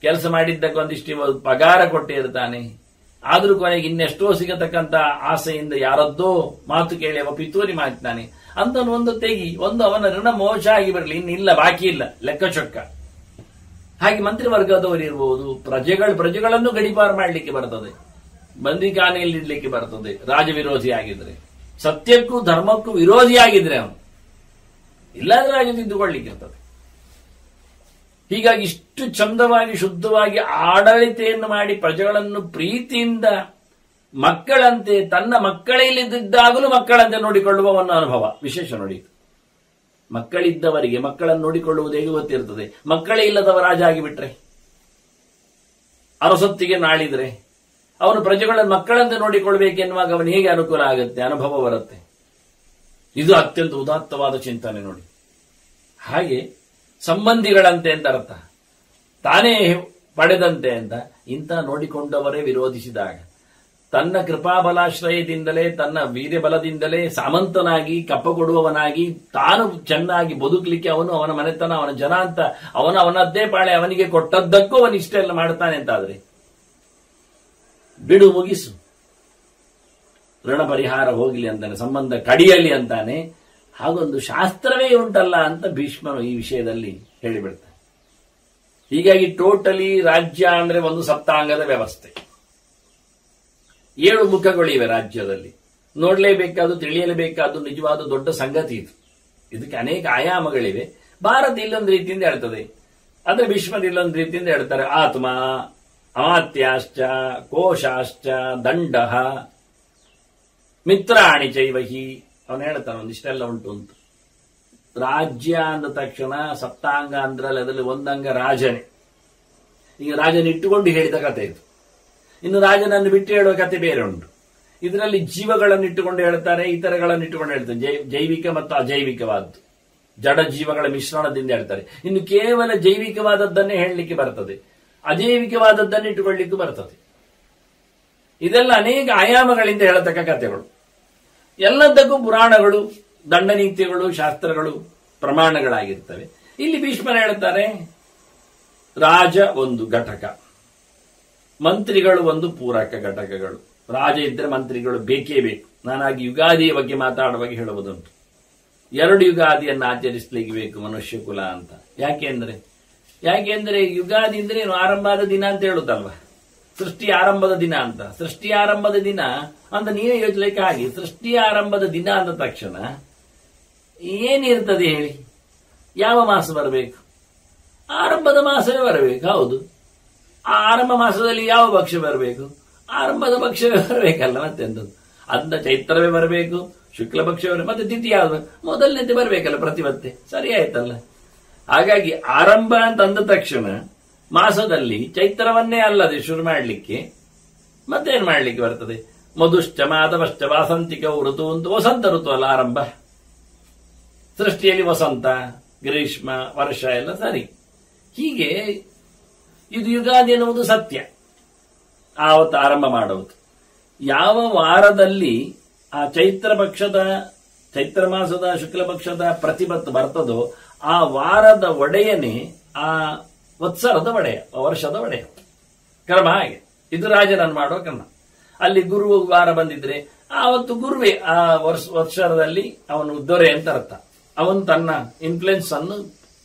ಕೆಲಸ ಮಾಡಿದ್ದಕ್ಕೆ ಒಂದಿಷ್ಟು ಪಗಾರ ಕೊಟ್ಟಿರ್ತಾನೆ. ಆದ್ರೂ ಕೊನೆಗೆ ಇನ್ನೆಷ್ಟೋ ಸಿಗತಕ್ಕಂತ ಆಸೆಯಿಂದ ಯಾರದ್ದೋ ಮಾತು ಕೇಳಿ ಅವ ಪಿತೂರಿ ಮಾಡ್ತಾನೆ ಅಂತ ಒಂದು ತೆಗಿ, ಒಂದು ಅವನ ಋಣ ಮೋಶ ಆಗಿ ಬರಲಿ, ಇನ್ನಿಲ್ಲ, ಬಾಕಿ ಇಲ್ಲ, ಲೆಕ್ಕಚೊಕ್ಕ. ಹಾಗೆ ಮಂತ್ರಿವರ್ಗದವರು ಇರಬಹುದು, ಪ್ರಜೆಗಳನ್ನು ಗಡಿಪಾರು ಮಾಡಲಿಕ್ಕೆ ಬರ್ತದೆ, ಬಂದಿಖಾನೆಯಲ್ಲಿ ಇಡ್ಲಿಕ್ಕೆ ಬರ್ತದೆ. ರಾಜ ವಿರೋಧಿ ಆಗಿದ್ರೆ, ಸತ್ಯಕ್ಕೂ ಧರ್ಮಕ್ಕೂ ವಿರೋಧಿಯಾಗಿದ್ರೆ ಅವನು, ಇಲ್ಲಾಂದ್ರೆ ರಾಜ ತಿದ್ದುಕೊಳ್ಳಿಕ್ಕೆ ಇರ್ತದೆ. ಹೀಗಾಗಿ ಇಷ್ಟು ಚಂದವಾಗಿ ಶುದ್ಧವಾಗಿ ಆಡಳಿತೆಯನ್ನು ಮಾಡಿ ಪ್ರಜೆಗಳನ್ನು ಪ್ರೀತಿಯಿಂದ ಮಕ್ಕಳಂತೆ, ತನ್ನ ಮಕ್ಕಳಲ್ಲಿದ್ದಾಗಲೂ ಮಕ್ಕಳಂತೆ ನೋಡಿಕೊಳ್ಳುವ ಒಂದು ಅನುಭವ ವಿಶೇಷ ನೋಡಿ. ಮಕ್ಕಳಿದ್ದವರಿಗೆ ಮಕ್ಕಳನ್ನು ನೋಡಿಕೊಳ್ಳುವುದು ಹೇಗೆ ಗೊತ್ತಿರ್ತದೆ. ಮಕ್ಕಳೇ ಇಲ್ಲದವ ರಾಜ ಆಗಿಬಿಟ್ರೆ, ಅರಸೊತ್ತಿಗೆ ನಾಳಿದ್ರೆ ಅವನು ಪ್ರಜೆಗಳನ್ನು ಮಕ್ಕಳಂತೆ ನೋಡಿಕೊಳ್ಬೇಕೆನ್ನುವಾಗ ಅವನು ಹೇಗೆ ಅನುಕೂಲ ಆಗುತ್ತೆ, ಅನುಭವ ಬರುತ್ತೆ. ಇದು ಅತ್ಯಂತ ಉದಾತ್ತವಾದ ಚಿಂತನೆ ನೋಡಿ. ಹಾಗೆ ಸಂಬಂಧಿಗಳಂತೆ ಅಂತ ಅರ್ಥ, ತಾನೇ ಪಡೆದಂತೆ ಅಂತ. ಇಂಥ ನೋಡಿಕೊಂಡವರೇ ವಿರೋಧಿಸಿದಾಗ ತನ್ನ ಕೃಪಾಬಲಾಶ್ರಯದಿಂದಲೇ, ತನ್ನ ವೀರ್ಯಬಲದಿಂದಲೇ ಸಾಮಂತನಾಗಿ ಕಪ್ಪ ಕೊಡುವವನಾಗಿ ತಾನು ಚೆನ್ನಾಗಿ ಬದುಕಲಿಕ್ಕೆ ಅವನ ಮನೆತನ, ಅವನ ಜನ ಅಂತ ಅವನದ್ದೇ ಪಾಳೆ ಅವನಿಗೆ ಕೊಟ್ಟದ್ದಕ್ಕೂ ಅವನು ಇಷ್ಟೆಲ್ಲ ಮಾಡ್ತಾನೆ ಅಂತಾದ್ರೆ ಬಿಡು, ಮುಗಿಸು, ಋಣ ಪರಿಹಾರ ಹೋಗಲಿ ಅಂತಾನೆ, ಸಂಬಂಧ ಕಡಿಯಲಿ ಅಂತಾನೆ. ಹಾಗೊಂದು ಶಾಸ್ತ್ರವೇ ಉಂಟಲ್ಲ ಅಂತ ಭೀಷ್ಮನು ಈ ವಿಷಯದಲ್ಲಿ ಹೇಳಿಬಿಡ್ತಾನೆ. ಹೀಗಾಗಿ ಟೋಟಲಿ ರಾಜ್ಯ ಅಂದ್ರೆ ಒಂದು ಸಪ್ತಾಂಗದ ವ್ಯವಸ್ಥೆ. 7 ಮುಖಗಳಿವೆ ರಾಜ್ಯದಲ್ಲಿ. ನೋಡಲೇಬೇಕಾದ್ದು, ತಿಳಿಯಲೇಬೇಕಾದ್ದು ನಿಜವಾದ ದೊಡ್ಡ ಸಂಗತಿ ಇದು. ಇದಕ್ಕೆ ಅನೇಕ ಆಯಾಮಗಳಿವೆ. ಭಾರತ ಇಲ್ಲೊಂದು ರೀತಿಯಿಂದ ಹೇಳ್ತದೆ, ಅಂದ್ರೆ ಭೀಷ್ಮದ ಇಲ್ಲೊಂದು ರೀತಿಯಿಂದ ಹೇಳ್ತಾರೆ. ಆತ್ಮ, ಅಮಾತ್ಯಾಶ್ಚ, ಕೋಶಾಶ್ಚ, ದಂಡ, ಮಿತ್ರಾಣಿ ಚೈವಹಿ. ಅವನು ಹೇಳ್ತಾನೆ ಒಂದಿಷ್ಟೆಲ್ಲ ಉಂಟು ಅಂತ. ರಾಜ್ಯ ಅಂದ ತಕ್ಷಣ ಸಪ್ತಾಂಗ ಅಂದ್ರಲ್ಲಿ ಅದರಲ್ಲಿ ಒಂದಂಗ ರಾಜನೇ. ಈಗ ರಾಜನ ಇಟ್ಟುಕೊಂಡು ಹೇಳಿದ ಕಥೆ ಇದು. ಇನ್ನು ರಾಜನನ್ನು ಬಿಟ್ಟು ಹೇಳುವ ಕಥೆ ಬೇರೆ ಉಂಟು. ಇದರಲ್ಲಿ ಜೀವಗಳನ್ನು ಇಟ್ಟುಕೊಂಡು ಹೇಳ್ತಾರೆ, ಇತರಗಳನ್ನು ಇಟ್ಟುಕೊಂಡು ಹೇಳ್ತಾರೆ. ಜೈವಿಕ ಮತ್ತು ಅಜೈವಿಕವಾದ್ದು, ಜಡ ಜೀವಗಳ ಮಿಶ್ರಣದಿಂದ ಹೇಳ್ತಾರೆ. ಇನ್ನು ಕೇವಲ ಜೈವಿಕವಾದದ್ದನ್ನೇ ಹೇಳಲಿಕ್ಕೆ ಬರ್ತದೆ, ಅಜೈವಿಕವಾದದ್ದನ್ನು ಇಟ್ಟುಕೊಳ್ಳಿಕ್ಕೂ ಬರ್ತದೆ. ಇದೆಲ್ಲ ಅನೇಕ ಆಯಾಮಗಳಿಂದ ಹೇಳತಕ್ಕ ಕಥೆಗಳು. ಎಲ್ಲದಕ್ಕೂ ಪುರಾಣಗಳು, ದಂಡನೀತಿಗಳು, ಶಾಸ್ತ್ರಗಳು ಪ್ರಮಾಣಗಳಾಗಿರ್ತವೆ. ಇಲ್ಲಿ ಭೀಷ್ಮನ ಹೇಳ್ತಾರೆ, ರಾಜ ಒಂದು ಘಟಕ, ಮಂತ್ರಿಗಳು ಒಂದು ಪೂರಕ ಘಟಕಗಳು. ರಾಜ ಇದ್ರೆ ಮಂತ್ರಿಗಳು ಬೇಕೇ ಬೇಕು. ನಾನಾಗಿ ಯುಗಾದಿಯ ಬಗ್ಗೆ ಮಾತಾಡುವಾಗ ಹೇಳುವುದುಂಟು, 2 ಯುಗಾದಿಯನ್ನು ಆಚರಿಸಲಿಕ್ಕೆ ಬೇಕು ಮನುಷ್ಯ ಕುಲ ಅಂತ. ಯಾಕೆಂದ್ರೆ ಯುಗಾದಿ ಅಂದ್ರೆ ಆರಂಭದ ದಿನ ಅಂತ ಹೇಳುದಲ್ವ, ಸೃಷ್ಟಿ ಆರಂಭದ ದಿನ ಅಂತ. ಸೃಷ್ಟಿ ಆರಂಭದ ದಿನ ಅಂತ ನೀವೇ ಯೋಚಲಿಕ್ಕೆ ಹಾಗೆ. ಸೃಷ್ಟಿ ಆರಂಭದ ದಿನ ಅಂದ ತಕ್ಷಣ ಏನಿರ್ತದೆ ಹೇಳಿ? ಯಾವ ಮಾಸ ಬರಬೇಕು? ಆರಂಭದ ಮಾಸವೇ ಬರಬೇಕು. ಹೌದು, ಆ ಆರಂಭ ಮಾಸದಲ್ಲಿ ಯಾವ ಭಕ್ಷ್ಯ ಬರಬೇಕು? ಆರಂಭದ ಭಕ್ಷ್ಯವೇ ಬರಬೇಕಲ್ಲ, ಮತ್ತೆಂತದ್ದು? ಅಂದ ಚೈತ್ರವೇ ಬರಬೇಕು, ಶುಕ್ಲ ಭಕ್ಷ್ಯವೇ, ಮತ್ತೆ ತಿಥಿ ಯಾವ್ದು? ಮೊದಲನೇತೆ ಬರಬೇಕಲ್ಲ, ಪ್ರತಿಪತ್ತೆ. ಸರಿ ಆಯ್ತಲ್ಲ. ಹಾಗಾಗಿ ಆರಂಭ ಅಂತ ಅಂದ ತಕ್ಷಣ ಮಾಸದಲ್ಲಿ ಚೈತ್ರವನ್ನೇ ಅಲ್ಲದೆ ಶುರು ಮಾಡಲಿಕ್ಕೆ ಮತ್ತೇನು ಮಾಡಲಿಕ್ಕೆ ಬರ್ತದೆ? ಮಧುಶ್ಚ ಮಾಧವಶ್ಚ ವಾಸಂತಿಕ ಋತು ಅಂತ ವಸಂತ ಋತು ಅಲ್ಲ ಆರಂಭ. ಸೃಷ್ಟಿಯಲ್ಲಿ ವಸಂತ, ಗ್ರೀಷ್ಮ, ವರ್ಷ ಎಲ್ಲ ಸರಿ. ಹೀಗೆ ಇದು ಯುಗಾದಿ ಎನ್ನುವುದು ಸತ್ಯ. ಆವತ್ತು ಆರಂಭ ಮಾಡುವುದು. ಯಾವ ವಾರದಲ್ಲಿ ಆ ಚೈತ್ರ ಮಾಸದ ಶುಕ್ಲ ಪಕ್ಷದ ಪ್ರತಿಪತ್ತು ಬರ್ತದೋ ಆ ವಾರದ ಒಡೆಯನೇ ಆ ವತ್ಸರದ ಒಡೆಯ, ವರ್ಷದ ಒಡೆಯ. ಕರ್ಮ ಹಾಗೆ. ಇದು ರಾಜನನ್ನು ಮಾಡುವ ಕರ್ಮ. ಅಲ್ಲಿ ಗುರು ವಾರ ಬಂದಿದ್ರೆ ಆವತ್ತು ಗುರುವೇ ಆ ವರ್ಷದಲ್ಲಿ ಅವನು ದೊರೆ ಅಂತ ಅರ್ಥ. ಅವನು ತನ್ನ ಇನ್ಫ್ಲುಯೆನ್ಸ್ ಅನ್ನು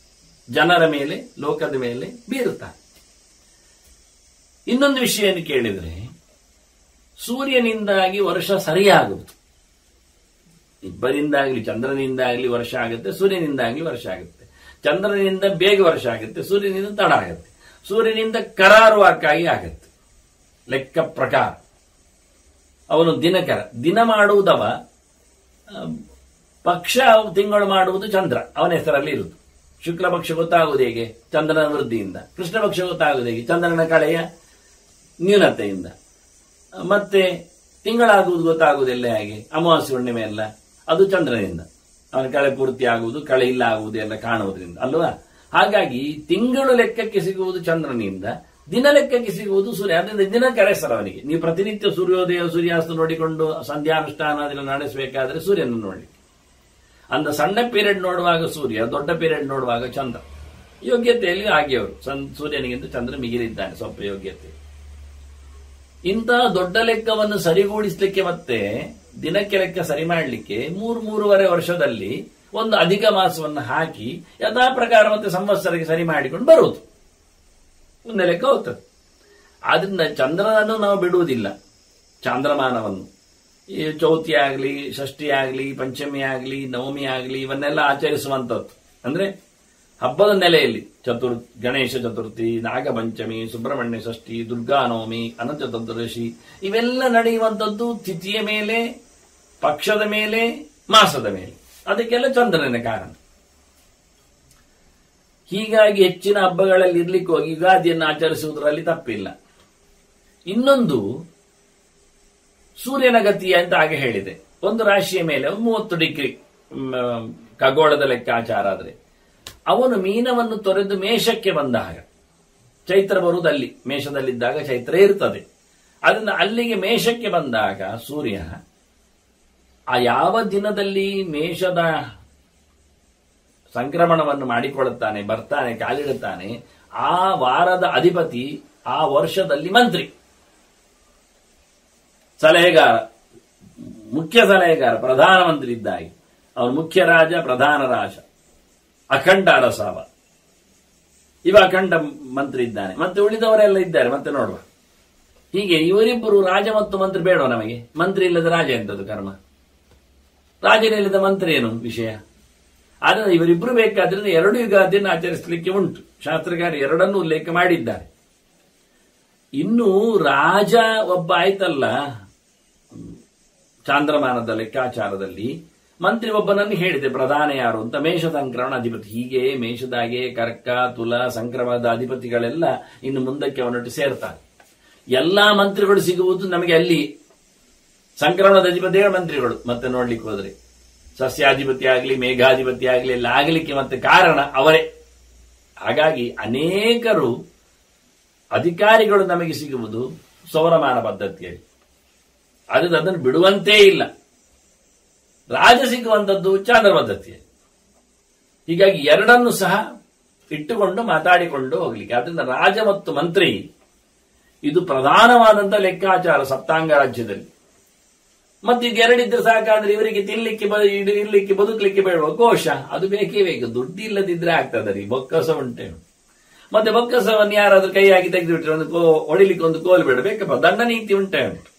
ಜನರ ಮೇಲೆ, ಲೋಕದ ಮೇಲೆ ಬೀರುತ್ತಾನೆ. ಇನ್ನೊಂದು ವಿಷಯ ಕೇಳಿದ್ರೆ, ಸೂರ್ಯನಿಂದಾಗಿ ವರ್ಷ ಸರಿಯಾಗುವುದು. ಇಬ್ಬರಿಂದಾಗಲಿ, ಚಂದ್ರನಿಂದಾಗಲಿ ವರ್ಷ ಆಗುತ್ತೆ, ಸೂರ್ಯನಿಂದಾಗಲಿ ವರ್ಷ ಆಗುತ್ತೆ. ಚಂದ್ರನಿಂದ ಬೇಗ ವರ್ಷ ಆಗುತ್ತೆ, ಸೂರ್ಯನಿಂದ ತಡ ಆಗುತ್ತೆ. ಸೂರ್ಯನಿಂದ ಕರಾರುವಾಕ್ಕಾಗಿ ಆಗುತ್ತೆ. ಲೆಕ್ಕ ಪ್ರಕಾರ ಅವನು ದಿನಕರ. ದಿನ ಮಾಡುವುದವ, ಪಕ್ಷ ತಿಂಗಳು ಮಾಡುವುದು ಚಂದ್ರ, ಅವನ ಹೆಸರಲ್ಲಿ ಇರುವುದು. ಶುಕ್ಲ ಪಕ್ಷ ಗೊತ್ತಾಗುವುದು ಹೇಗೆ? ಚಂದ್ರನ ವೃದ್ಧಿಯಿಂದ. ಕೃಷ್ಣ ಪಕ್ಷ ಗೊತ್ತಾಗುವುದು ಹೇಗೆ? ಚಂದ್ರನ ಕಳೆಯ ನ್ಯೂನತೆಯಿಂದ. ಮತ್ತೆ ತಿಂಗಳಾಗುವುದು ಗೊತ್ತಾಗುವುದೆಲ್ಲ ಹೇಗೆ? ಅಮಾವಾಸ್ಯೆ ಹುಣ್ಣಿಮೆ ಎಲ್ಲ ಅದು ಚಂದ್ರನಿಂದ. ಅವನ ಕಳೆ ಪೂರ್ತಿ ಆಗುವುದು, ಕಳೆ ಇಲ್ಲ ಆಗುವುದು ಎಲ್ಲ ಕಾಣುವುದರಿಂದ ಅಲ್ವಾ? ಹಾಗಾಗಿ ತಿಂಗಳು ಲೆಕ್ಕಕ್ಕೆ ಸಿಗುವುದು ಚಂದ್ರನಿಂದ, ದಿನ ಲೆಕ್ಕಕ್ಕೆ ಸಿಗುವುದು ಸೂರ್ಯ. ಅದರಿಂದ ದಿನಕರ ಹೆಸರು ಅವನಿಗೆ. ನೀವು ಪ್ರತಿನಿತ್ಯ ಸೂರ್ಯೋದಯ ಸೂರ್ಯಾಸ್ತ ನೋಡಿಕೊಂಡು ಸಂಧ್ಯಾನುಷ್ಠಾನ ಅದನ್ನು ನಡೆಸಬೇಕಾದ್ರೆ ಸೂರ್ಯನ ನೋಡಿ. ಅಂದ ಸಣ್ಣ ಪೀರಿಯಡ್ ನೋಡುವಾಗ ಸೂರ್ಯ, ದೊಡ್ಡ ಪೀರಿಯಡ್ ನೋಡುವಾಗ ಚಂದ್ರ. ಯೋಗ್ಯತೆಯಲ್ಲಿ ಹಾಗೆಯವರು ಸೂರ್ಯನಿಗಿಂತ ಚಂದ್ರ ಮಿಗಿಲಿದ್ದಾನೆ ಸ್ವಲ್ಪ ಯೋಗ್ಯತೆ. ಇಂತಹ ದೊಡ್ಡ ಲೆಕ್ಕವನ್ನು ಸರಿಗೂಡಿಸಲಿಕ್ಕೆ ಮತ್ತೆ ದಿನಕ್ಕೆ ಲೆಕ್ಕ ಸರಿ ಮಾಡಲಿಕ್ಕೆ 3-3.5 ವರ್ಷದಲ್ಲಿ ಒಂದು ಅಧಿಕ ಮಾಸವನ್ನು ಹಾಕಿ ಯಥಾ ಪ್ರಕಾರ ಮತ್ತೆ ಸಂವತ್ಸರಕ್ಕೆ ಸರಿ ಮಾಡಿಕೊಂಡು ಬರುವುದು. ಒಂದೇ ಲೆಕ್ಕ ಹೋಗ್ತದೆ. ಆದ್ರಿಂದ ಚಂದ್ರನನ್ನು ನಾವು ಬಿಡುವುದಿಲ್ಲ. ಚಾಂದ್ರಮಾನವನ್ನು ಈ ಚೌತಿ ಆಗಲಿ, ಷಷ್ಠಿ ಆಗಲಿ, ಪಂಚಮಿ ಆಗಲಿ, ನವಮಿ ಆಗಲಿ ಇವನ್ನೆಲ್ಲ ಆಚರಿಸುವಂಥದ್ದು. ಅಂದ್ರೆ ಹಬ್ಬದ ನೆಲೆಯಲ್ಲಿ ಗಣೇಶ ಚತುರ್ಥಿ, ನಾಗಪಂಚಮಿ, ಸುಬ್ರಹ್ಮಣ್ಯ ಷಷ್ಠಿ, ದುರ್ಗಾನವಮಿ, ಅನಂತ ಚತುರ್ದಶಿ ಇವೆಲ್ಲ ನಡೆಯುವಂಥದ್ದು ತಿಥಿಯ ಮೇಲೆ, ಪಕ್ಷದ ಮೇಲೆ, ಮಾಸದ ಮೇಲೆ. ಅದಕ್ಕೆಲ್ಲ ಚಂದ್ರನೇ ಕಾರಣ. ಹೀಗಾಗಿ ಹೆಚ್ಚಿನ ಹಬ್ಬಗಳಲ್ಲಿ ಇರ್ಲಿಕ್ಕೆ ಹೋಗಿ ಯುಗಾದಿಯನ್ನು ಆಚರಿಸುವುದರಲ್ಲಿ ತಪ್ಪಿಲ್ಲ. ಇನ್ನೊಂದು ಸೂರ್ಯನ ಗತಿ ಅಂತ ಹಾಗೆ ಹೇಳಿದೆ. ಒಂದು ರಾಶಿಯ ಮೇಲೆ 30 ಡಿಗ್ರಿ ಖಗೋಳದ ಲೆಕ್ಕಾಚಾರ ಆದ್ರೆ ಅವನು ಮೀನವನ್ನು ತೊರೆದು ಮೇಷಕ್ಕೆ ಬಂದಾಗ, ಚೈತ್ರ ಬರುವುದಲ್ಲಿ ಮೇಷದಲ್ಲಿದ್ದಾಗ ಚೈತ್ರ ಇರ್ತದೆ. ಅದರಿಂದ ಅಲ್ಲಿಗೆ ಮೇಷಕ್ಕೆ ಬಂದಾಗ ಸೂರ್ಯ ಆ ಯಾವ ದಿನದಲ್ಲಿ ಮೇಷದ ಸಂಕ್ರಮಣವನ್ನು ಮಾಡಿಕೊಳ್ಳುತ್ತಾನೆ, ಬರ್ತಾನೆ, ಕಾಲಿಡುತ್ತಾನೆ, ಆ ವಾರದ ಅಧಿಪತಿ ಆ ವರ್ಷದಲ್ಲಿ ಮಂತ್ರಿ, ಸಲಹೆಗಾರ, ಮುಖ್ಯ ಸಲಹೆಗಾರ, ಪ್ರಧಾನಮಂತ್ರಿ ಇದ್ದಾಗಿ. ಅವನು ಮುಖ್ಯ ರಾಜ, ಪ್ರಧಾನ ರಾಜ, ಅಖಂಡ ಅರಸಾವ. ಇವ ಅಖಂಡ ಮಂತ್ರಿ ಇದ್ದಾನೆ. ಮತ್ತೆ ಉಳಿದವರೆಲ್ಲ ಇದ್ದಾರೆ. ಮತ್ತೆ ನೋಡುವ. ಹೀಗೆ ಇವರಿಬ್ಬರು ರಾಜ ಮತ್ತು ಮಂತ್ರಿ ಬೇಡವ ನಮಗೆ. ಮಂತ್ರಿ ಇಲ್ಲದ ರಾಜ ಎಂತದ್ದು ಕರ್ಮ? ರಾಜನಿಲ್ಲದ ಮಂತ್ರಿ ಏನು ವಿಷಯ? ಆದರೆ ಇವರಿಬ್ಬರು ಬೇಕಾದ್ರೆ 2 ಯುಗಾದಿಯನ್ನು ಆಚರಿಸಲಿಕ್ಕೆ ಉಂಟು. ಶಾಸ್ತ್ರಕಾರ 2 ಉಲ್ಲೇಖ ಮಾಡಿದ್ದಾರೆ. ಇನ್ನು ರಾಜ ಒಬ್ಬ ಆಯ್ತಲ್ಲ ಚಾಂದ್ರಮಾನದ ಲೆಕ್ಕಾಚಾರದಲ್ಲಿ, ಮಂತ್ರಿ ಒಬ್ಬನನ್ನು ಹೇಳಿದೆ ಪ್ರಧಾನ ಯಾರು ಅಂತ, ಮೇಷ ಸಂಕ್ರಮಣ ಅಧಿಪತಿ. ಹೀಗೆ ಮೇಷದಾಗೆ ಕರ್ಕ, ತುಲ, ಸಂಕ್ರಮಣದ ಅಧಿಪತಿಗಳೆಲ್ಲ ಇನ್ನು ಮುಂದಕ್ಕೆ ಅವನೊಟ್ಟು ಸೇರ್ತಾರೆ. ಎಲ್ಲಾ ಮಂತ್ರಿಗಳು ಸಿಗುವುದು ನಮಗೆ ಅಲ್ಲಿ ಸಂಕ್ರಮಣದ ಅಧಿಪತಿಗಳ ಮಂತ್ರಿಗಳು. ಮತ್ತೆ ನೋಡ್ಲಿಕ್ಕೆ ಹೋದ್ರೆ ಸಸ್ಯಾಧಿಪತಿ ಆಗಲಿ, ಮೇಘಾಧಿಪತಿ ಆಗಲಿ ಎಲ್ಲ ಆಗಲಿಕ್ಕೆ ಮತ್ತೆ ಕಾರಣ ಅವರೇ. ಹಾಗಾಗಿ ಅನೇಕರು ಅಧಿಕಾರಿಗಳು ನಮಗೆ ಸಿಗುವುದು ಸೌರಮಾನ ಪದ್ಧತಿಯಲ್ಲಿ. ಅದನ್ನು ಬಿಡುವಂತೇ ಇಲ್ಲ. ರಾಜ ಸಿಗುವಂಥದ್ದು ಚಾಂದ್ರ ಪದ್ಧತಿಯಲ್ಲಿ. ಹೀಗಾಗಿ 2 ಸಹ ಇಟ್ಟುಕೊಂಡು ಮಾತಾಡಿಕೊಂಡು ಹೋಗ್ಲಿಕ್ಕೆ. ಆದ್ರಿಂದ ರಾಜ ಮತ್ತು ಮಂತ್ರಿ ಇದು ಪ್ರಧಾನವಾದಂತಹ ಲೆಕ್ಕಾಚಾರ ಸಪ್ತಾಂಗ ರಾಜ್ಯದಲ್ಲಿ. ಮತ್ತೆ ಇದು 2 ಇದ್ರೆ ಸಾಕಾದ್ರೆ ಇವರಿಗೆ ತಿನ್ಲಿಕ್ಕೆ, ಇರ್ಲಿಕ್ಕೆ, ಬದುಕಲಿಕ್ಕೆ ಬೇಡುವ ಕೋಶ ಅದು ಬೇಕೇ ಬೇಕು. ದುಡ್ಡು ಇಲ್ಲದಿದ್ರೆ ಆಗ್ತದೆ ರೀ. ಬೊಕ್ಕಸ ಉಂಟೆ. ಮತ್ತೆ ಬೊಕ್ಕಸವನ್ನು ಯಾರಾದ್ರೂ ಕೈ ಹಾಕಿ ತೆಗೆದು ಬಿಟ್ರೆ ಒಂದು ಹೊಡಿಲಿಕ್ಕೆ ಒಂದು ಕೋಲು ಬೇಡ, ಬೇಕಪ್ಪ. ದಂಡ ನೀತಿ ಉಂಟೆ ಉಂಟು.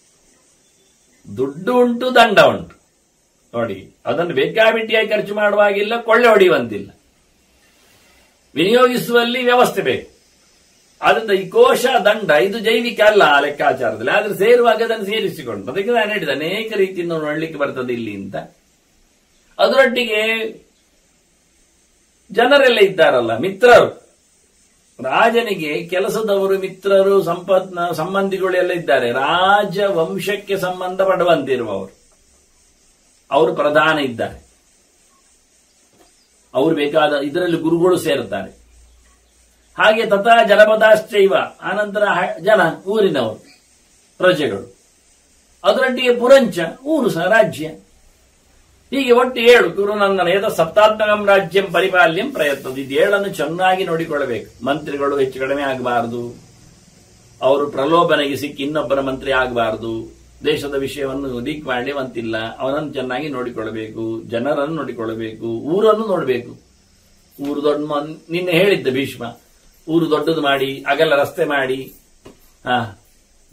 ದುಡ್ಡು ಉಂಟು, ದಂಡ ಉಂಟು. ನೋಡಿ, ಅದನ್ನು ಬೇಕಾಬಿಟ್ಟಿಯಾಗಿ ಖರ್ಚು ಮಾಡುವಾಗಿಲ್ಲ, ಕೊಳ್ಳೆ ಹೊಡೆಯುವಂತಿಲ್ಲ. ವಿನಿಯೋಗಿಸುವಲ್ಲಿ ವ್ಯವಸ್ಥೆ ಬೇಕು. ಆದ್ರಿಂದ ಈ ಕೋಶ, ದಂಡ ಇದು ಜೈವಿಕ ಅಲ್ಲ ಆ ಲೆಕ್ಕಾಚಾರದಲ್ಲಿ. ಆದ್ರೆ ಸೇರುವಾಗ ಅದನ್ನು ಸೇರಿಸಿಕೊಂಡು, ಅದಕ್ಕೆ ನಾನು ಹೇಳಿದ ಅನೇಕ ರೀತಿಯಿಂದ ನೋಡ್ಲಿಕ್ಕೆ ಬರ್ತದೆ ಇಲ್ಲಿ ಅಂತ. ಅದರೊಟ್ಟಿಗೆ ಜನರೆಲ್ಲ ಇದ್ದಾರಲ್ಲ, ಮಿತ್ರರು. ರಾಜನಿಗೆ ಕೆಲಸದವರು, ಮಿತ್ರರು, ಸಂಬಂಧಿಗಳು ಎಲ್ಲ ಇದ್ದಾರೆ. ರಾಜ ವಂಶಕ್ಕೆ ಸಂಬಂಧ ಪಡುವಂತಿರುವವರು ಅವರು ಪ್ರಧಾನ ಇದ್ದಾರೆ. ಅವರು ಬೇಕಾದ ಇದರಲ್ಲಿ ಗುರುಗಳು ಸೇರುತ್ತಾರೆ. ಹಾಗೆ ತಥಾ ಜನಪದಾಶ್ಚೈವ, ಆನಂತರ ಜನ ಊರಿನವರು. ಪ್ರಜೆಗಳು, ಅದರೊಟ್ಟಿಗೆ ಪುರಂಚ ಊರು ಸಹ ರಾಜ್ಯ. ಹೀಗೆ ಒಟ್ಟು 7 ಕುರುನಂದನ ಏತ ಸಪ್ತಾತ್ಮಕಂ ರಾಜ್ಯಂ ಪರಿಪಾಲ್ಯಂ ಪ್ರಯತ್ನ. ಇದು 7 ಚೆನ್ನಾಗಿ ನೋಡಿಕೊಳ್ಳಬೇಕು. ಮಂತ್ರಿಗಳು ಹೆಚ್ಚು ಕಡಿಮೆ ಆಗಬಾರದು, ಅವರು ಪ್ರಲೋಭನೆಗೆ ಸಿಕ್ಕಿ ಇನ್ನೊಬ್ಬರ ಮಂತ್ರಿ ಆಗಬಾರದು, ದೇಶದ ವಿಷಯವನ್ನು ಲೀಕ್ ಮಾಡಲಿವಂತಿಲ್ಲ, ಅವನನ್ನು ಚೆನ್ನಾಗಿ ನೋಡಿಕೊಳ್ಳಬೇಕು, ಜನರನ್ನು ನೋಡಿಕೊಳ್ಳಬೇಕು, ಊರನ್ನು ನೋಡಬೇಕು. ಊರು ದೊಡ್ಡ ನಿನ್ನೆ ಹೇಳಿದ್ದ ಭೀಷ್ಮ, ಊರು ದೊಡ್ಡದು ಮಾಡಿ ಅಗಲ ರಸ್ತೆ ಮಾಡಿ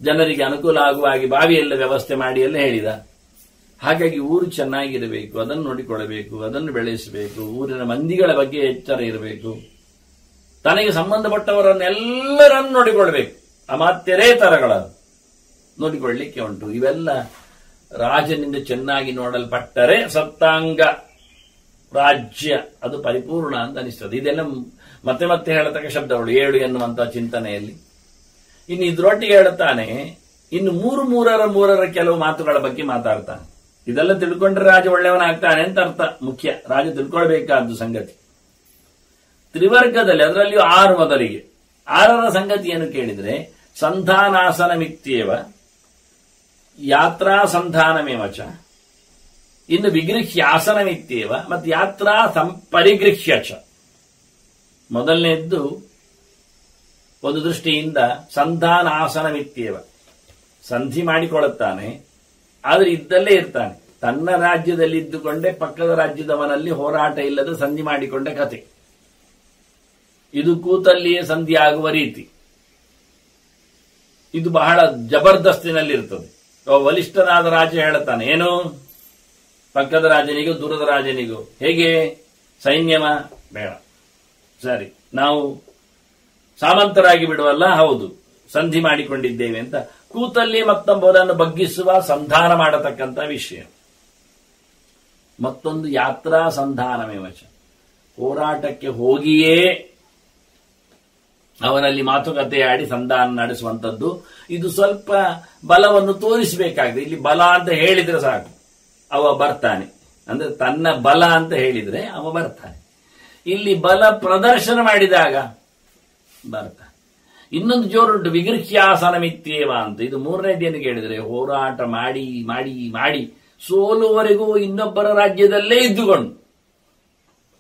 ಜನರಿಗೆ ಅನುಕೂಲ ಆಗುವ ಹಾಗೆ ಬಾವಿಯೆಲ್ಲ ವ್ಯವಸ್ಥೆ ಮಾಡಿ ಎಲ್ಲ ಹೇಳಿದ. ಹಾಗಾಗಿ ಊರು ಚೆನ್ನಾಗಿರಬೇಕು, ಅದನ್ನು ನೋಡಿಕೊಳ್ಳಬೇಕು, ಅದನ್ನು ಬೆಳೆಸಬೇಕು, ಊರಿನ ಮಂದಿಗಳ ಬಗ್ಗೆ ಎಚ್ಚರ ಇರಬೇಕು, ತನಗೆ ಸಂಬಂಧಪಟ್ಟವರನ್ನೆಲ್ಲರನ್ನು ನೋಡಿಕೊಳ್ಬೇಕು, ಅಮಾತ್ಯರೇತರಗಳನ್ನು ನೋಡಿಕೊಳ್ಳಲಿಕ್ಕೆ ಉಂಟು. ಇವೆಲ್ಲ ರಾಜನಿಂದ ಚೆನ್ನಾಗಿ ನೋಡಲ್ಪಟ್ಟರೆ ಸಪ್ತಾಂಗ ರಾಜ್ಯ ಅದು ಪರಿಪೂರ್ಣ ಅಂತ ಅನಿಸ್ತದೆ. ಇದೆಲ್ಲ ಮತ್ತೆ ಮತ್ತೆ ಹೇಳತಕ್ಕ ಶಬ್ದಗಳು 7 ಎನ್ನುವಂತಹ ಚಿಂತನೆಯಲ್ಲಿ. ಇನ್ನು ಇದ್ರೊಟ್ಟಿಗೆ ಹೇಳುತ್ತಾನೆ, ಇನ್ನು ಮೂರರ ಕೆಲವು ಮಾತುಗಳ ಬಗ್ಗೆ ಮಾತಾಡ್ತಾನೆ. ಇದೆಲ್ಲ ತಿಳ್ಕೊಂಡ್ರೆ ರಾಜ ಒಳ್ಳೆಯವನಾಗ್ತಾನೆ ಅಂತ ಅರ್ಥ. ಮುಖ್ಯ ರಾಜ ತಿಳ್ಕೊಳ್ಬೇಕಾದ್ದು ಸಂಗತಿ. ತ್ರಿವರ್ಗದಲ್ಲಿ ಅದರಲ್ಲಿಯೂ 6 ಮೊದಲಿಗೆ 6ರ ಸಂಗತಿ ಏನು ಕೇಳಿದ್ರೆ, ಸಂಧಾನಾಸನಮಿತ್ಯೇವ ಯಾತ್ರಾ ಸಂಧಾನಮೇವಚ, ಇನ್ನು ವಿಗೃಹ್ಯಾಸನಮಿತ್ಯೇವ ಮತ್ತು ಯಾತ್ರಾ ಪರಿಗೃಹ್ಯ ಚ. ಮೊದಲನೇದ್ದು ಒಂದು ದೃಷ್ಟಿಯಿಂದ ಸಂಧಾನಾಸನಮಿತ್ಯೇವ, ಸಂಧಿ ಮಾಡಿಕೊಳ್ಳುತ್ತಾನೆ, ಆದರೆ ಇದ್ದಲ್ಲೇ ಇರ್ತಾನೆ. ತನ್ನ ರಾಜ್ಯದಲ್ಲಿ ಇದ್ದುಕೊಂಡೇ ಪಕ್ಕದ ರಾಜ್ಯದವನಲ್ಲಿ ಹೋರಾಟ ಇಲ್ಲದೆ ಸಂಧಿ ಮಾಡಿಕೊಂಡ ಕತೆ. ಇದು ಕೂತಲ್ಲಿಯೇ ಸಂಧಿ ಆಗುವ ರೀತಿ. ಇದು ಬಹಳ ಜಬರ್ದಸ್ತಿನಲ್ಲಿರ್ತದೆ. ಬಲಿಷ್ಠನಾದ ರಾಜ ಹೇಳುತ್ತಾನೆ, ಏನು ಪಕ್ಕದ ರಾಜನಿಗೂ ದೂರದ ರಾಜನಿಗೂ ಹೇಗೆ ಸೈನ್ಯವ ಬೇಡ, ಸರಿ ನಾವು ಸಾಮಂತರಾಗಿ ಬಿಡುವಲ್ಲ, ಹೌದು ಸಂಧಿ ಮಾಡಿಕೊಂಡಿದ್ದೇವೆ ಅಂತ ಕೂತಲ್ಲಿ ಮತ್ತೊಬ್ಬರನ್ನು ಬಗ್ಗಿಸುವ ಸಂಧಾನ ಮಾಡತಕ್ಕಂಥ ವಿಷಯ. ಮತ್ತೊಂದು ಯಾತ್ರಾ ಸಂಧಾನವೇ ವಚ, ಹೋರಾಟಕ್ಕೆ ಹೋಗಿಯೇ ಅವನಲ್ಲಿ ಮಾತುಕತೆ ಆಡಿ ಸಂಧಾನ ನಡೆಸುವಂಥದ್ದು. ಇದು ಸ್ವಲ್ಪ ಬಲವನ್ನು ತೋರಿಸಬೇಕಾಗಿದೆ. ಇಲ್ಲಿ ಬಲ ಅಂತ ಹೇಳಿದ್ರೆ ಸಾಕು, ಅವ ಬರ್ತಾನೆ. ಅಂದ್ರೆ ತನ್ನ ಬಲ ಅಂತ ಹೇಳಿದ್ರೆ ಅವ ಬರ್ತಾನೆ. ಇಲ್ಲಿ ಬಲ ಪ್ರದರ್ಶನ ಮಾಡಿದಾಗ ಬರ್ತಾನೆ. ಇನ್ನೊಂದು ಜೋರುಂಟು, ವಿಗೃಹ್ಯಾಸನಮಿತ್ಯೇವ ಅಂತ. ಇದು 3ನೇದೇನು ಕೇಳಿದ್ರೆ, ಹೋರಾಟ ಮಾಡಿ ಮಾಡಿ ಮಾಡಿ ಸೋಲುವರೆಗೂ ಇನ್ನೊಬ್ಬರ ರಾಜ್ಯದಲ್ಲೇ ಇದ್ದುಕೊಂಡು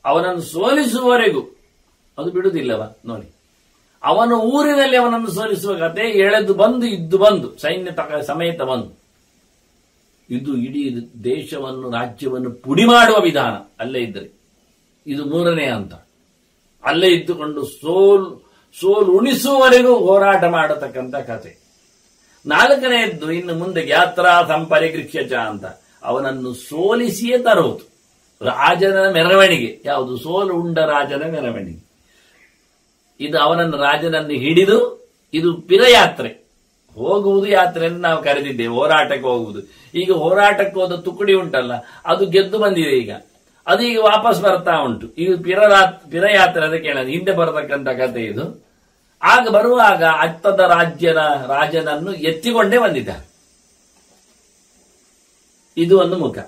ಅವನನ್ನು ಸೋಲಿಸುವವರೆಗೂ ಅದು ಬಿಡುವುದಿಲ್ಲವ. ನೋಡಿ, ಅವನ ಊರಿನಲ್ಲಿ ಅವನನ್ನು ಸೋಲಿಸುವ ಕತೆ, ಎಳೆದು ಬಂದು ಇದ್ದು ಬಂದು ಸೈನ್ಯ ಸಮೇತ ಬಂದು, ಇದು ಇಡೀ ದೇಶವನ್ನು ರಾಜ್ಯವನ್ನು ಪುಡಿ ಮಾಡುವ ವಿಧಾನ. ಅಲ್ಲೇ ಇದ್ದರೆ ಇದು 3ನೇ ಹಂತ. ಅಲ್ಲೇ ಇದ್ದುಕೊಂಡು ಸೋಲು ಉಣಿಸುವವರೆಗೂ ಹೋರಾಟ ಮಾಡತಕ್ಕಂಥ ಕತೆ. 4ನೇದ್ದು ಇನ್ನು ಮುಂದೆ ಯಾತ್ರಾ ಸಂಪರಿಗೃಹ್ಯಚ ಅಂತ, ಅವನನ್ನು ಸೋಲಿಸಿಯೇ ತರುವುದು. ರಾಜನ ಮೆರವಣಿಗೆ ಯಾವುದು? ಸೋಲು ಉಂಡ ರಾಜನ ಮೆರವಣಿಗೆ. ಇದು ಅವನನ್ನು ರಾಜನನ್ನು ಹಿಡಿದು, ಇದು ಪಿರಯಾತ್ರೆ, ಹೋಗುವುದು ಯಾತ್ರೆಯನ್ನು ನಾವು ಕರೆದಿದ್ದೇವೆ, ಹೋರಾಟಕ್ಕೆ ಹೋಗುವುದು. ಈಗ ಹೋರಾಟಕ್ಕೆ ಹೋದ ತುಕಡಿ ಉಂಟಲ್ಲ, ಅದು ಗೆದ್ದು ಬಂದಿದೆ. ಈಗ ಅದು ಈಗ ವಾಪಸ್ ಬರ್ತಾ ಉಂಟು. ಈಗ ಪಿರಯಾತ್ರೆ ಅದಕ್ಕೆ ಹೇಳೋದು, ಹಿಂದೆ ಬರತಕ್ಕಂಥ ಕತೆ ಇದು. ಆಗ ಬರುವಾಗ ಅತ್ತದ ರಾಜನನ್ನು ಎತ್ತಿಕೊಂಡೇ ಬಂದಿದ್ದಾರೆ. ಇದು ಒಂದು ಮುಖ.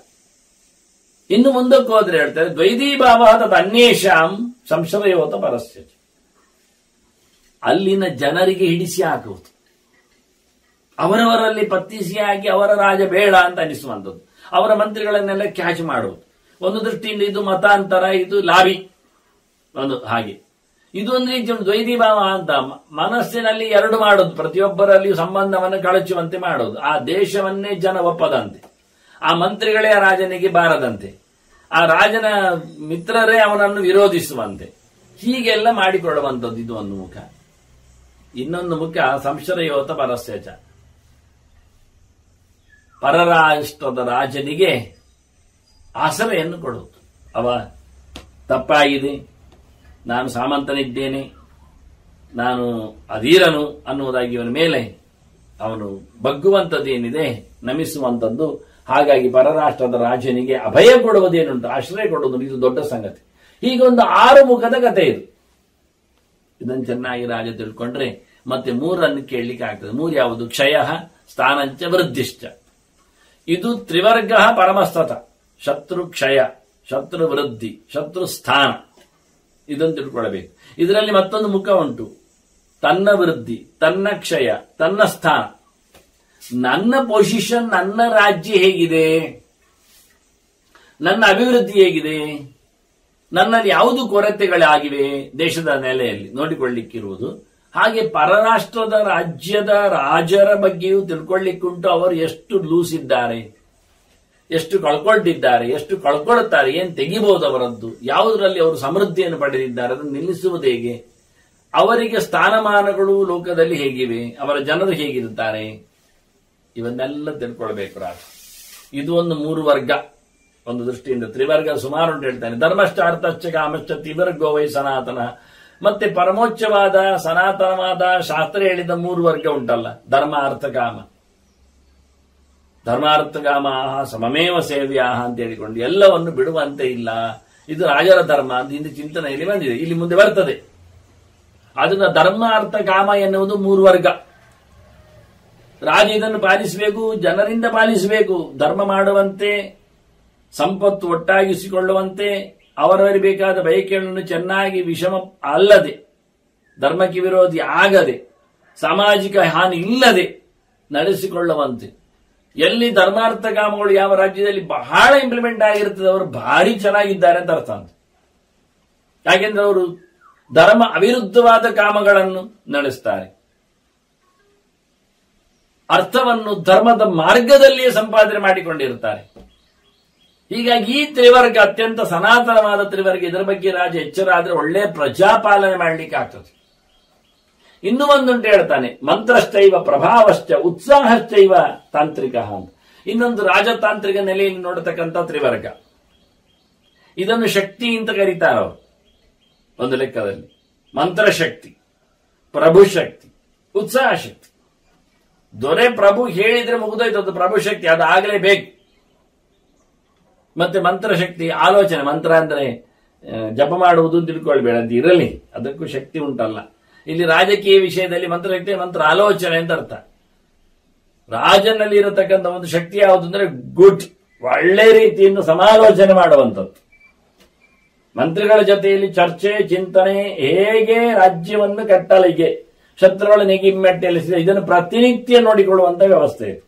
ಇನ್ನು ಮುಂದಕ್ಕೆ ಹೋದ್ರೆ ಹೇಳ್ತಾರೆ, ದ್ವೈದೀಭಾವ ತನ್ನೇಷಾಂ ಸಂಶಯೋತ ಪರಸ್ಯ. ಅಲ್ಲಿನ ಜನರಿಗೆ ಹಿಡಿಸಿ ಹಾಕುವುದು, ಅವರವರಲ್ಲಿ ಪತ್ತಿಸಿಯಾಗಿ ಅವರ ರಾಜ ಬೇಡ ಅಂತ ಅನಿಸುವಂಥದ್ದು, ಅವರ ಮಂತ್ರಿಗಳನ್ನೆಲ್ಲ ಕ್ಯಾಚ್ ಮಾಡುವುದು. ಒಂದು ದೃಷ್ಟಿಯಿಂದ ಇದು ಮತಾಂತರ, ಇದು ಲಾಬಿ, ಒಂದು ಹಾಗೆ. ಇದು ಒಂದು ರೀತಿ ದ್ವೈದೀಭಾವ ಅಂತ ಮನಸ್ಸಿನಲ್ಲಿ 2 ಮಾಡೋದು, ಪ್ರತಿಯೊಬ್ಬರಲ್ಲಿಯೂ ಸಂಬಂಧವನ್ನು ಕಳಚುವಂತೆ ಮಾಡೋದು. ಆ ದೇಶವನ್ನೇ ಜನ ಒಪ್ಪದಂತೆ, ಆ ಮಂತ್ರಿಗಳೇ ಆ ರಾಜನಿಗೆ ಬಾರದಂತೆ, ಆ ರಾಜನ ಮಿತ್ರರೇ ಅವನನ್ನು ವಿರೋಧಿಸುವಂತೆ, ಹೀಗೆಲ್ಲ ಮಾಡಿಕೊಳ್ಳುವಂಥದ್ದು. ಇದು ಒಂದು ಮುಖ. ಇನ್ನೊಂದು ಮುಖ ಸಂಶಯಯೋತ ಪರಸ್ಯಚ, ಪರರಾಷ್ಟ್ರದ ರಾಜನಿಗೆ ಆಸರೆಯನ್ನು ಕೊಡುವುದು. ಅವ ತಪ್ಪಾಗಿದೆ, ನಾನು ಸಾಮಂತನಿದ್ದೇನೆ, ನಾನು ಅಧೀರನು ಅನ್ನುವುದಾಗಿ ಇವನ ಮೇಲೆ ಅವನು ಬಗ್ಗುವಂಥದ್ದೇನಿದೆ, ನಮಿಸುವಂಥದ್ದು. ಹಾಗಾಗಿ ಪರರಾಷ್ಟ್ರದ ರಾಜನಿಗೆ ಅಭಯ ಕೊಡುವುದೇನುಂಟು, ಆಶ್ರಯ ಕೊಡುವುದು, ಇದು ದೊಡ್ಡ ಸಂಗತಿ. ಹೀಗೊಂದು 6 ಮುಖದ ಕಥೆ ಇದು. ಇದನ್ನು ಚೆನ್ನಾಗಿ ರಾಜ ತಿಳ್ಕೊಂಡ್ರೆ ಮತ್ತೆ 3 ಕೇಳಲಿಕ್ಕೆ ಆಗ್ತದೆ. 3 ಯಾವುದು? ಕ್ಷಯ, ಸ್ಥಾನಂಚ, ವೃದ್ಧಿಶ್ಚ. ಇದು ತ್ರಿವರ್ಗ ಪರಮಸ್ತತ, ಶತ್ರು ಕ್ಷಯ, ಶತ್ರು ವೃದ್ಧಿ, ಶತ್ರು ಸ್ಥಾನ. ಇದನ್ನು ತಿಳ್ಕೊಳ್ಬೇಕು. ಇದರಲ್ಲಿ ಮತ್ತೊಂದು ಮುಖ ಉಂಟು, ತನ್ನ ವೃದ್ಧಿ, ತನ್ನ ಕ್ಷಯ, ತನ್ನ ಸ್ಥಾನ. ನನ್ನ ಪೊಸಿಷನ್, ನನ್ನ ರಾಜ್ಯ ಹೇಗಿದೆ, ನನ್ನ ಅಭಿವೃದ್ಧಿ ಹೇಗಿದೆ, ನನ್ನಲ್ಲಿ ಯಾವುದು ಕೊರತೆಗಳಾಗಿವೆ ದೇಶದ ನೆಲೆಯಲ್ಲಿ ನೋಡಿಕೊಳ್ಳಿಕ್ಕಿರುವುದು. ಹಾಗೆ ಪರರಾಷ್ಟ್ರದ ರಾಜ್ಯದ ರಾಜರ ಬಗ್ಗೆಯೂ ತಿಳ್ಕೊಳ್ಳಿಕ್ಕುಂಟು. ಅವರು ಎಷ್ಟು ಲೂಸ್ ಇದ್ದಾರೆ, ಎಷ್ಟು ಕಳ್ಕೊಂಡಿದ್ದಾರೆ, ಎಷ್ಟು ಕಳ್ಕೊಳ್ಳುತ್ತಾರೆ, ಏನ್ ತೆಗಿಬಹುದು ಅವರದ್ದು, ಯಾವುದರಲ್ಲಿ ಅವರು ಸಮೃದ್ಧಿಯನ್ನು ಪಡೆದಿದ್ದಾರೆ, ಅದನ್ನು ನಿಲ್ಲಿಸುವುದು ಹೇಗೆ, ಅವರಿಗೆ ಸ್ಥಾನಮಾನಗಳು ಲೋಕದಲ್ಲಿ ಹೇಗಿವೆ, ಅವರ ಜನರು ಹೇಗಿರುತ್ತಾರೆ, ಇವನ್ನೆಲ್ಲ ತಿಳ್ಕೊಳ್ಬೇಕು ರಾಜ. ಇದು ಒಂದು 3 ವರ್ಗ. ಒಂದು ದೃಷ್ಟಿಯಿಂದ ತ್ರಿವರ್ಗ ಸುಮಾರು ಅಂತ ಹೇಳ್ತಾನೆ. ಧರ್ಮಶ್ಚ ಅರ್ಥಶ್ಚ ಕಾಮಶ್ಚ ತ್ರಿವರ್ಗೋ ವೈ ಸನಾತನ. ಮತ್ತೆ ಪರಮೋಚ್ಚವಾದ ಸನಾತನವಾದ ಶಾಸ್ತ್ರ ಹೇಳಿದ 3 ವರ್ಗ ಉಂಟಲ್ಲ, ಧರ್ಮ ಅರ್ಥ ಕಾಮ. ಧರ್ಮಾರ್ಥ ಕಾಮ ಸಮಮೇವ ಸೇವ್ಯಾಹ ಅಂತ ಹೇಳಿಕೊಂಡು ಎಲ್ಲವನ್ನು ಬಿಡುವಂತೆ ಇಲ್ಲ. ಇದು ರಾಜರ ಧರ್ಮ ಅಂತ ಹಿಂದೆ ಚಿಂತನೆಯಲ್ಲಿ ಬಂದಿದೆ, ಇಲ್ಲಿ ಮುಂದೆ ಬರ್ತದೆ. ಅದನ್ನ ಧರ್ಮ ಅರ್ಥ ಕಾಮ ಎನ್ನುವುದು 3 ವರ್ಗ. ರಾಜ ಇದನ್ನು ಪಾಲಿಸಬೇಕು, ಜನರಿಂದ ಪಾಲಿಸಬೇಕು, ಧರ್ಮ ಮಾಡುವಂತೆ, ಸಂಪತ್ತು ಒಟ್ಟಾಗಿಸಿಕೊಳ್ಳುವಂತೆ, ಅವರವರಿಗೆ ಬೇಕಾದ ಬಯಕೆಗಳನ್ನು ಚೆನ್ನಾಗಿ ವಿಷಮ ಅಲ್ಲದೆ, ಧರ್ಮಕ್ಕೆ ವಿರೋಧಿ ಆಗದೆ, ಸಾಮಾಜಿಕ ಹಾನಿ ಇಲ್ಲದೆ ನಡೆಸಿಕೊಳ್ಳುವಂತೆ. ಎಲ್ಲಿ ಧರ್ಮಾರ್ಥ ಕಾಮಗಳು ಯಾವ ರಾಜ್ಯದಲ್ಲಿ ಬಹಳ ಇಂಪ್ಲಿಮೆಂಟ್ ಆಗಿರ್ತದೆ ಅವರು ಭಾರಿ ಚೆನ್ನಾಗಿದ್ದಾರೆ ಅಂತ ಅರ್ಥ ಅಂತ. ಯಾಕೆಂದ್ರೆ ಅವರು ಧರ್ಮ ಅವಿರುದ್ಧವಾದ ಕಾಮಗಳನ್ನು ನಡೆಸ್ತಾರೆ, ಅರ್ಥವನ್ನು ಧರ್ಮದ ಮಾರ್ಗದಲ್ಲಿಯೇ ಸಂಪಾದನೆ ಮಾಡಿಕೊಂಡಿರುತ್ತಾರೆ. ಹೀಗಾಗಿ ಈ ತ್ರಿವರ್ಗ ಅತ್ಯಂತ ಸನಾತನವಾದ ತ್ರಿವರ್ಗ. ಇದರ ಬಗ್ಗೆ ರಾಜ ಎಚ್ಚರ ಆದ್ರೆ ಒಳ್ಳೆ ಪ್ರಜಾಪಾಲನೆ ಮಾಡಲಿಕ್ಕೆ ಆಗ್ತದೆ. ಇನ್ನೂ ಒಂದುಂಟು ಹೇಳ್ತಾನೆ, ಮಂತ್ರಶ್ಚೈವ ಪ್ರಭಾವಶ್ಚ ಉತ್ಸಾಹಶ್ಚೈವ ತಾಂತ್ರಿಕ ಅಂತ. ಇನ್ನೊಂದು ರಾಜತಾಂತ್ರಿಕ ನೆಲೆಯಲ್ಲಿ ನೋಡತಕ್ಕಂಥ ತ್ರಿವರ್ಗ. ಇದನ್ನು ಶಕ್ತಿ ಅಂತ ಕರೀತಾರೆ ಅವರು ಒಂದು ಲೆಕ್ಕದಲ್ಲಿ. ಮಂತ್ರಶಕ್ತಿ, ಪ್ರಭುಶಕ್ತಿ, ಉತ್ಸಾಹ ಶಕ್ತಿ. ದೊರೆ ಪ್ರಭು ಹೇಳಿದ್ರೆ ಮುಗಿದೋಯ್ತದ್ದು ಪ್ರಭುಶಕ್ತಿ, ಅದಾಗಲೇಬೇಕು. ಮತ್ತೆ ಮಂತ್ರಶಕ್ತಿ, ಆಲೋಚನೆ. ಮಂತ್ರ ಅಂದ್ರೆ ಜಪ ಮಾಡುವುದು ತಿಳ್ಕೊಳ್ಬೇಡ ಅಂತ ಇರಲಿ, ಅದಕ್ಕೂ ಶಕ್ತಿ ಉಂಟಲ್ಲ. ಇಲ್ಲಿ ರಾಜಕೀಯ ವಿಷಯದಲ್ಲಿ ಮಂತ್ರಶಕ್ತಿ, ಮಂತ್ರ ಆಲೋಚನೆ ಅಂತ ಅರ್ಥ. ರಾಜನಲ್ಲಿ ಇರತಕ್ಕಂಥ ಒಂದು ಶಕ್ತಿ ಯಾವುದು ಅಂದ್ರೆ ಗುಡ್, ಒಳ್ಳೆ ರೀತಿಯಿಂದ ಸಮಾಲೋಚನೆ ಮಾಡುವಂಥದ್ದು. ಮಂತ್ರಿಗಳ ಜೊತೆಯಲ್ಲಿ ಚರ್ಚೆ, ಚಿಂತನೆ, ಹೇಗೆ ರಾಜ್ಯವನ್ನು ಕಟ್ಟಲಿಗೆ, ಶತ್ರುಗಳ ಹಿಮ್ಮೆಟ್ಟಲಿಸಿದೆ, ಇದನ್ನು ಪ್ರತಿನಿತ್ಯ ನೋಡಿಕೊಳ್ಳುವಂತ ವ್ಯವಸ್ಥೆ ಇದೆ.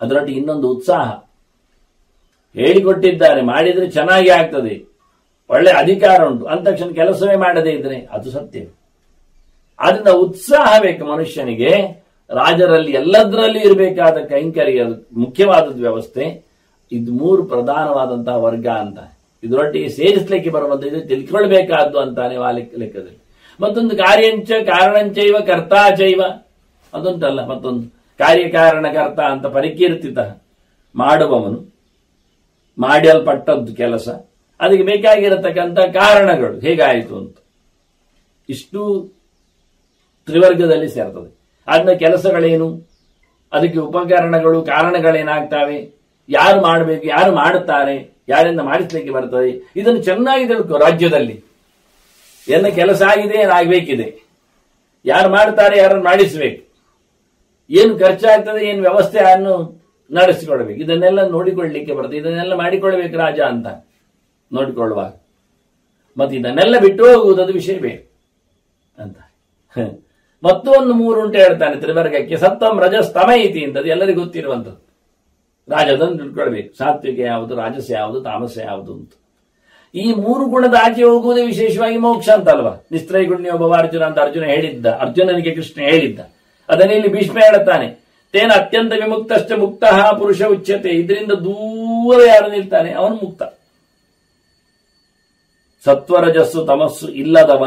ಅದರೊಟ್ಟಿಗೆ ಇನ್ನೊಂದು ಉತ್ಸಾಹ. ಹೇಳಿಕೊಟ್ಟಿದ್ದಾರೆ, ಮಾಡಿದ್ರೆ ಚೆನ್ನಾಗಿ ಆಗ್ತದೆ, ಒಳ್ಳೆ ಅಧಿಕಾರ ಉಂಟು ಅಂದ ತಕ್ಷಣ ಕೆಲಸವೇ ಮಾಡದೇ ಇದ್ರೆ ಅದು ಸತ್ಯ. ಆದ್ರಿಂದ ಉತ್ಸಾಹ ಬೇಕು ಮನುಷ್ಯನಿಗೆ. ರಾಜರಲ್ಲಿ ಎಲ್ಲದರಲ್ಲೂ ಇರಬೇಕಾದ ಕೈಂಕರ್ಯ ಮುಖ್ಯವಾದದ್ದು ವ್ಯವಸ್ಥೆ. ಇದು 3 ಪ್ರಧಾನವಾದಂತಹ ವರ್ಗ ಅಂತ ಇದರೊಟ್ಟಿಗೆ ಸೇರಿಸಲಿಕ್ಕೆ ಬರುವಂತ ಇದು ತಿಳ್ಕೊಳ್ಬೇಕಾದ್ದು ಅಂತಾನೆ ಆ ಲೆಕ್ಕದಲ್ಲಿ. ಮತ್ತೊಂದು ಕಾರ್ಯಂಚ ಕಾರಣಂಚೈವ ಕರ್ತಾಚೈವ ಅದುಂಟಲ್ಲ, ಮತ್ತೊಂದು ಕಾರ್ಯಕಾರಣಕರ್ತ ಅಂತ ಪರಿಕೀರ್ತಿತ, ಮಾಡುವವನು, ಮಾಡಲ್ಪಟ್ಟದ್ದು ಕೆಲಸ, ಅದಕ್ಕೆ ಬೇಕಾಗಿರತಕ್ಕಂಥ ಕಾರಣಗಳು ಹೇಗಾಯಿತು ಅಂತ. ಇಷ್ಟು ತ್ರಿವರ್ಗದಲ್ಲಿ ಸೇರ್ತದೆ. ಅದನ್ನ ಕೆಲಸಗಳೇನು, ಅದಕ್ಕೆ ಉಪಕರಣಗಳು, ಕಾರಣಗಳೇನಾಗ್ತವೆ, ಯಾರು ಮಾಡಬೇಕು, ಯಾರು ಮಾಡುತ್ತಾರೆ, ಯಾರಿಂದ ಮಾಡಿಸ್ಲಿಕ್ಕೆ ಬರ್ತದೆ, ಇದನ್ನು ಚೆನ್ನಾಗಿ ತಿಳ್ಕೊ. ರಾಜ್ಯದಲ್ಲಿ ಏನ ಕೆಲಸ ಆಗಿದೆ, ಏನಾಗಬೇಕಿದೆ, ಯಾರು ಮಾಡ್ತಾರೆ, ಯಾರನ್ನು ಮಾಡಿಸಬೇಕು, ಏನು ಖರ್ಚಾಗ್ತದೆ, ಏನು ವ್ಯವಸ್ಥೆ ಅನ್ನು ನಡೆಸಿಕೊಳ್ಬೇಕು, ಇದನ್ನೆಲ್ಲ ನೋಡಿಕೊಳ್ಳಲಿಕ್ಕೆ ಬರ್ತದೆ. ಇದನ್ನೆಲ್ಲ ಮಾಡಿಕೊಳ್ಬೇಕು ರಾಜ ಅಂತ ನೋಡಿಕೊಳ್ಳುವಾಗ. ಮತ್ತೆ ಇದನ್ನೆಲ್ಲ ಬಿಟ್ಟು ಹೋಗುವುದದು ವಿಷಯ ಬೇರೆ ಅಂತ. ಮತ್ತೊಂದು 3 ಉಂಟು ಹೇಳ್ತಾನೆ ತ್ರಿವರ್ಗಕ್ಕೆ. ಸತ್ವಂ ರಜಸ್ ತಮ ಇತಿ ಅಂತದ್ದು ಎಲ್ಲರಿಗೂ ಗೊತ್ತಿರುವಂಥದ್ದು. ರಾಜದನ್ನು ತಿಳ್ಕೊಳ್ಬೇಕು, ಸಾತ್ವಿಕ ಯಾವುದು, ರಾಜಸ ಯಾವುದು, ತಾಮಸ ಯಾವುದು ಅಂತ. ಈ 3 ಗುಣದ ಆಚೆ ಹೋಗುವುದೇ ವಿಶೇಷವಾಗಿ ಮೋಕ್ಷ ಅಂತಲ್ವಾ. ನಿಸ್ತ್ರೈಗುಣ್ಯೋಭವ ಅರ್ಜುನ ಅಂತ ಅರ್ಜುನ ಹೇಳಿದ್ದ, ಅರ್ಜುನನಿಗೆ ಕೃಷ್ಣ ಹೇಳಿದ್ದ. ಅದನ್ನ ಇಲ್ಲಿ ಭೀಷ್ಮ ಹೇಳುತ್ತಾನೆ, ತೇನ ಅತ್ಯಂತ ವಿಮುಕ್ತಶ್ಚ ಮುಕ್ತ ಪುರುಷ ಉಚ್ಯತೆ. ಇದರಿಂದ ದೂರ ಯಾರು ನಿಲ್ತಾನೆ ಅವನು ಮುಕ್ತ. ಸತ್ವರಜಸ್ಸು ತಮಸ್ಸು ಇಲ್ಲದವ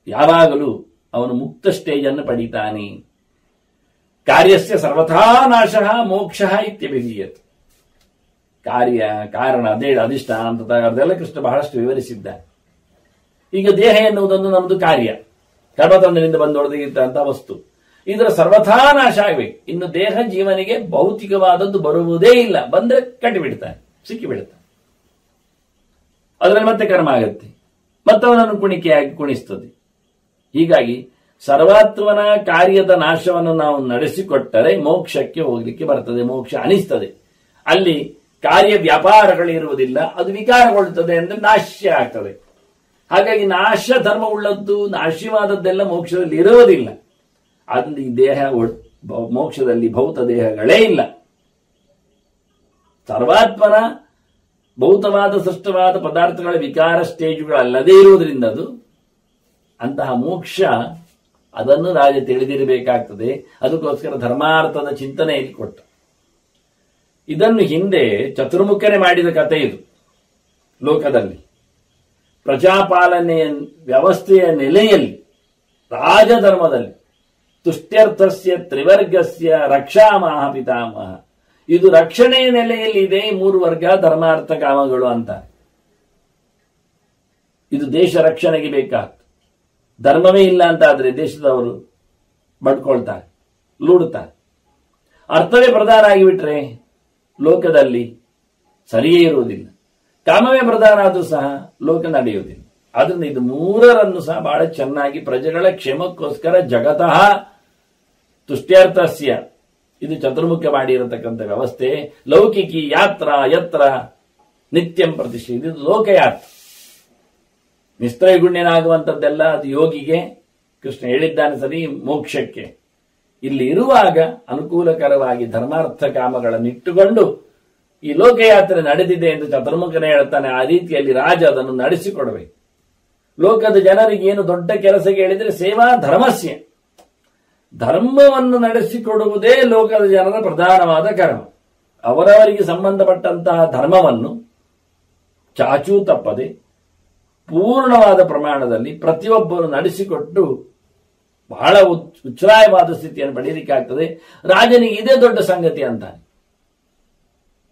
ಯಾವಾಗಲೂ ಅವನು ಮುಕ್ತ ಸ್ಟೇಜ್ ಅನ್ನು ಪಡೀತಾನೆ. ಕಾರ್ಯಸ್ಯ ಸರ್ವಥಾ ನಾಶ ಮೋಕ್ಷ ಇತ್ಯಭಿಧೀಯತೆ. ಕಾರ್ಯ, ಕಾರಣ, ಅದೇ ಅಧಿಷ್ಠಾನ ಅಂತ ಅದೆಲ್ಲ ಕೃಷ್ಣ ಬಹಳಷ್ಟು ವಿವರಿಸಿದ್ದಾನೆ. ಈಗ ದೇಹ ಎನ್ನುವುದೊಂದು ನಮ್ದು ಕಾರ್ಯ, ಕರ್ಮತಂತ್ರದಿಂದ ಬಂದೊಡೆದಿರ್ತಂಥ ವಸ್ತು. ಇದರ ಸರ್ವಥಾ ನಾಶ ಆಗಬೇಕು. ಇನ್ನು ದೇಹ ಜೀವನಿಗೆ ಭೌತಿಕವಾದದ್ದು ಬರುವುದೇ ಇಲ್ಲ. ಬಂದ್ರೆ ಕಟ್ಟಿಬಿಡ್ತಾನೆ, ಸಿಕ್ಕಿಬಿಡ್ತಾನೆ. ಅದರಲ್ಲಿ ಮತ್ತೆ ಕರ್ಮ ಆಗತ್ತೆ, ಮತ್ತವನನ್ನು ಕುಣಿಕೆಯಾಗಿ ಕುಣಿಸ್ತದೆ. ಹೀಗಾಗಿ ಸರ್ವಾತ್ಮನ ಕಾರ್ಯದ ನಾಶವನ್ನು ನಾವು ನಡೆಸಿಕೊಟ್ಟರೆ ಮೋಕ್ಷಕ್ಕೆ ಹೋಗ್ಲಿಕ್ಕೆ ಬರ್ತದೆ, ಮೋಕ್ಷ ಅನಿಸ್ತದೆ. ಅಲ್ಲಿ ಕಾರ್ಯ ವ್ಯಾಪಾರಗಳು ಇರುವುದಿಲ್ಲ, ಅದು ವಿಕಾರಗೊಳ್ಳುತ್ತದೆ ಅಂದ್ರೆ ನಾಶ್ಯ ಆಗ್ತದೆ. ಹಾಗಾಗಿ ನಾಶ ಧರ್ಮ ಉಳ್ಳದ್ದು, ನಾಶ್ಯವಾದದ್ದೆಲ್ಲ ಮೋಕ್ಷದಲ್ಲಿ ಇರುವುದಿಲ್ಲ. ಅಲ್ಲಿ ದೇಹ ಮೋಕ್ಷದಲ್ಲಿ ಭೌತ ದೇಹಗಳೇ ಇಲ್ಲ. ಸರ್ವಾತ್ಮನ ಭೌತವಾದ ಸೃಷ್ಟವಾದ ಪದಾರ್ಥಗಳ ವಿಕಾರ ಸ್ಟೇಜುಗಳಲ್ಲದೇ ಇರುವುದರಿಂದ ಅದು ಅಂತಹ ಮೋಕ್ಷ ಅದನ್ನು ರಾಜ ತಿಳಿದಿರಬೇಕಾಗ್ತದೆ. ಅದಕ್ಕೋಸ್ಕರ ಧರ್ಮಾರ್ಥದ ಚಿಂತನೆಯಲ್ಲಿ ಕೊಟ್ಟ. ಇದನ್ನು ಹಿಂದೆ ಚತುರ್ಮುಖನೇ ಮಾಡಿದ ಕಥೆ ಇದು. ಲೋಕದಲ್ಲಿ ಪ್ರಜಾಪಾಲನೆಯ ವ್ಯವಸ್ಥೆಯ ನೆಲೆಯಲ್ಲಿ ರಾಜಧರ್ಮದಲ್ಲಿ ತುಷ್ಟ್ಯರ್ಥಸ್ಯ ತ್ರಿವರ್ಗಸ್ಯ ರಕ್ಷಾಮಹ ಪಿತಾಮಹ, ಇದು ರಕ್ಷಣೆಯ ನೆಲೆಯಲ್ಲಿ ಇದೆ. 3 ವರ್ಗ ಧರ್ಮಾರ್ಥ ಕಾಮಗಳು ಅಂತ. ಇದು ದೇಶ ರಕ್ಷಣೆಗೆ ಬೇಕಾಗ್ತದೆ. ಧರ್ಮವೇ ಇಲ್ಲ ಅಂತ ಆದ್ರೆ ದೇಶದವರು ಬಡ್ಕೊಳ್ತಾರೆ, ಲೂಡುತ್ತಾರೆ. ಅರ್ಥವೇ ಪ್ರಧಾನ ಆಗಿಬಿಟ್ರೆ ಲೋಕದಲ್ಲಿ ಸರಿಯೇ ಇರುವುದಿಲ್ಲ. ಕಾಮವೇ ಪ್ರಧಾನ ಆದರೂ ಸಹ ಲೋಕ ನಡೆಯುವುದಿಲ್ಲ. ಆದ್ರಿಂದ ಇದು 3ರನ್ನು ಸಹ ಬಹಳ ಚೆನ್ನಾಗಿ ಪ್ರಜೆಗಳ ಕ್ಷೇಮಕ್ಕೋಸ್ಕರ ಜಗತಃ ತುಷ್ಟ್ಯರ್ಥಸ್ಯ ಇದು ಚತುರ್ಮುಖ ಮಾಡಿರತಕ್ಕಂಥ ವ್ಯವಸ್ಥೆ. ಲೌಕಿಕಿ ಯಾತ್ರ ಯತ್ರ ನಿತ್ಯಂ ಪ್ರತಿಷ್ಠೆ, ಇದು ಲೋಕಯಾತ್ರ. ನಿಸ್ತ್ರೈಗುಣ್ಯನಾಗುವಂಥದ್ದೆಲ್ಲ ಅದು ಯೋಗಿಗೆ ಕೃಷ್ಣ ಹೇಳಿದ್ದಾನೆ ಸರಿ, ಮೋಕ್ಷಕ್ಕೆ. ಇಲ್ಲಿ ಇರುವಾಗ ಅನುಕೂಲಕರವಾಗಿ ಧರ್ಮಾರ್ಥ ಕಾಮಗಳನ್ನು ಇಟ್ಟುಕೊಂಡು ಈ ಲೋಕಯಾತ್ರೆ ನಡೆದಿದೆ ಎಂದು ಚತುರ್ಮುಖನೇ ಹೇಳ್ತಾನೆ. ಆ ರೀತಿಯಲ್ಲಿ ರಾಜ ಅದನ್ನು ನಡೆಸಿಕೊಡಬೇಕು. ಲೋಕದ ಜನರಿಗೆ ಏನು ದೊಡ್ಡ ಕೆಲಸ ಹೇಳಿದರೆ ಸೇವಾ ಧರ್ಮಸ್ಯ, ಧರ್ಮವನ್ನು ನಡೆಸಿಕೊಡುವುದೇ ಲೋಕದ ಜನರ ಪ್ರಧಾನವಾದ ಕರ್ಮ. ಅವರವರಿಗೆ ಸಂಬಂಧಪಟ್ಟಂತಹ ಧರ್ಮವನ್ನು ಚಾಚೂ ತಪ್ಪದೆ ಪೂರ್ಣವಾದ ಪ್ರಮಾಣದಲ್ಲಿ ಪ್ರತಿಯೊಬ್ಬರು ನಡೆಸಿಕೊಟ್ಟು ಬಹಳ ಉಚ್ಛ್ರಾಯವಾದ ಸ್ಥಿತಿಯನ್ನು ಪಡೆಯಲಿಕ್ಕಾಗ್ತದೆ. ರಾಜನಿಗೆ ಇದೇ ದೊಡ್ಡ ಸಂಗತಿ ಅಂತಾನೆ.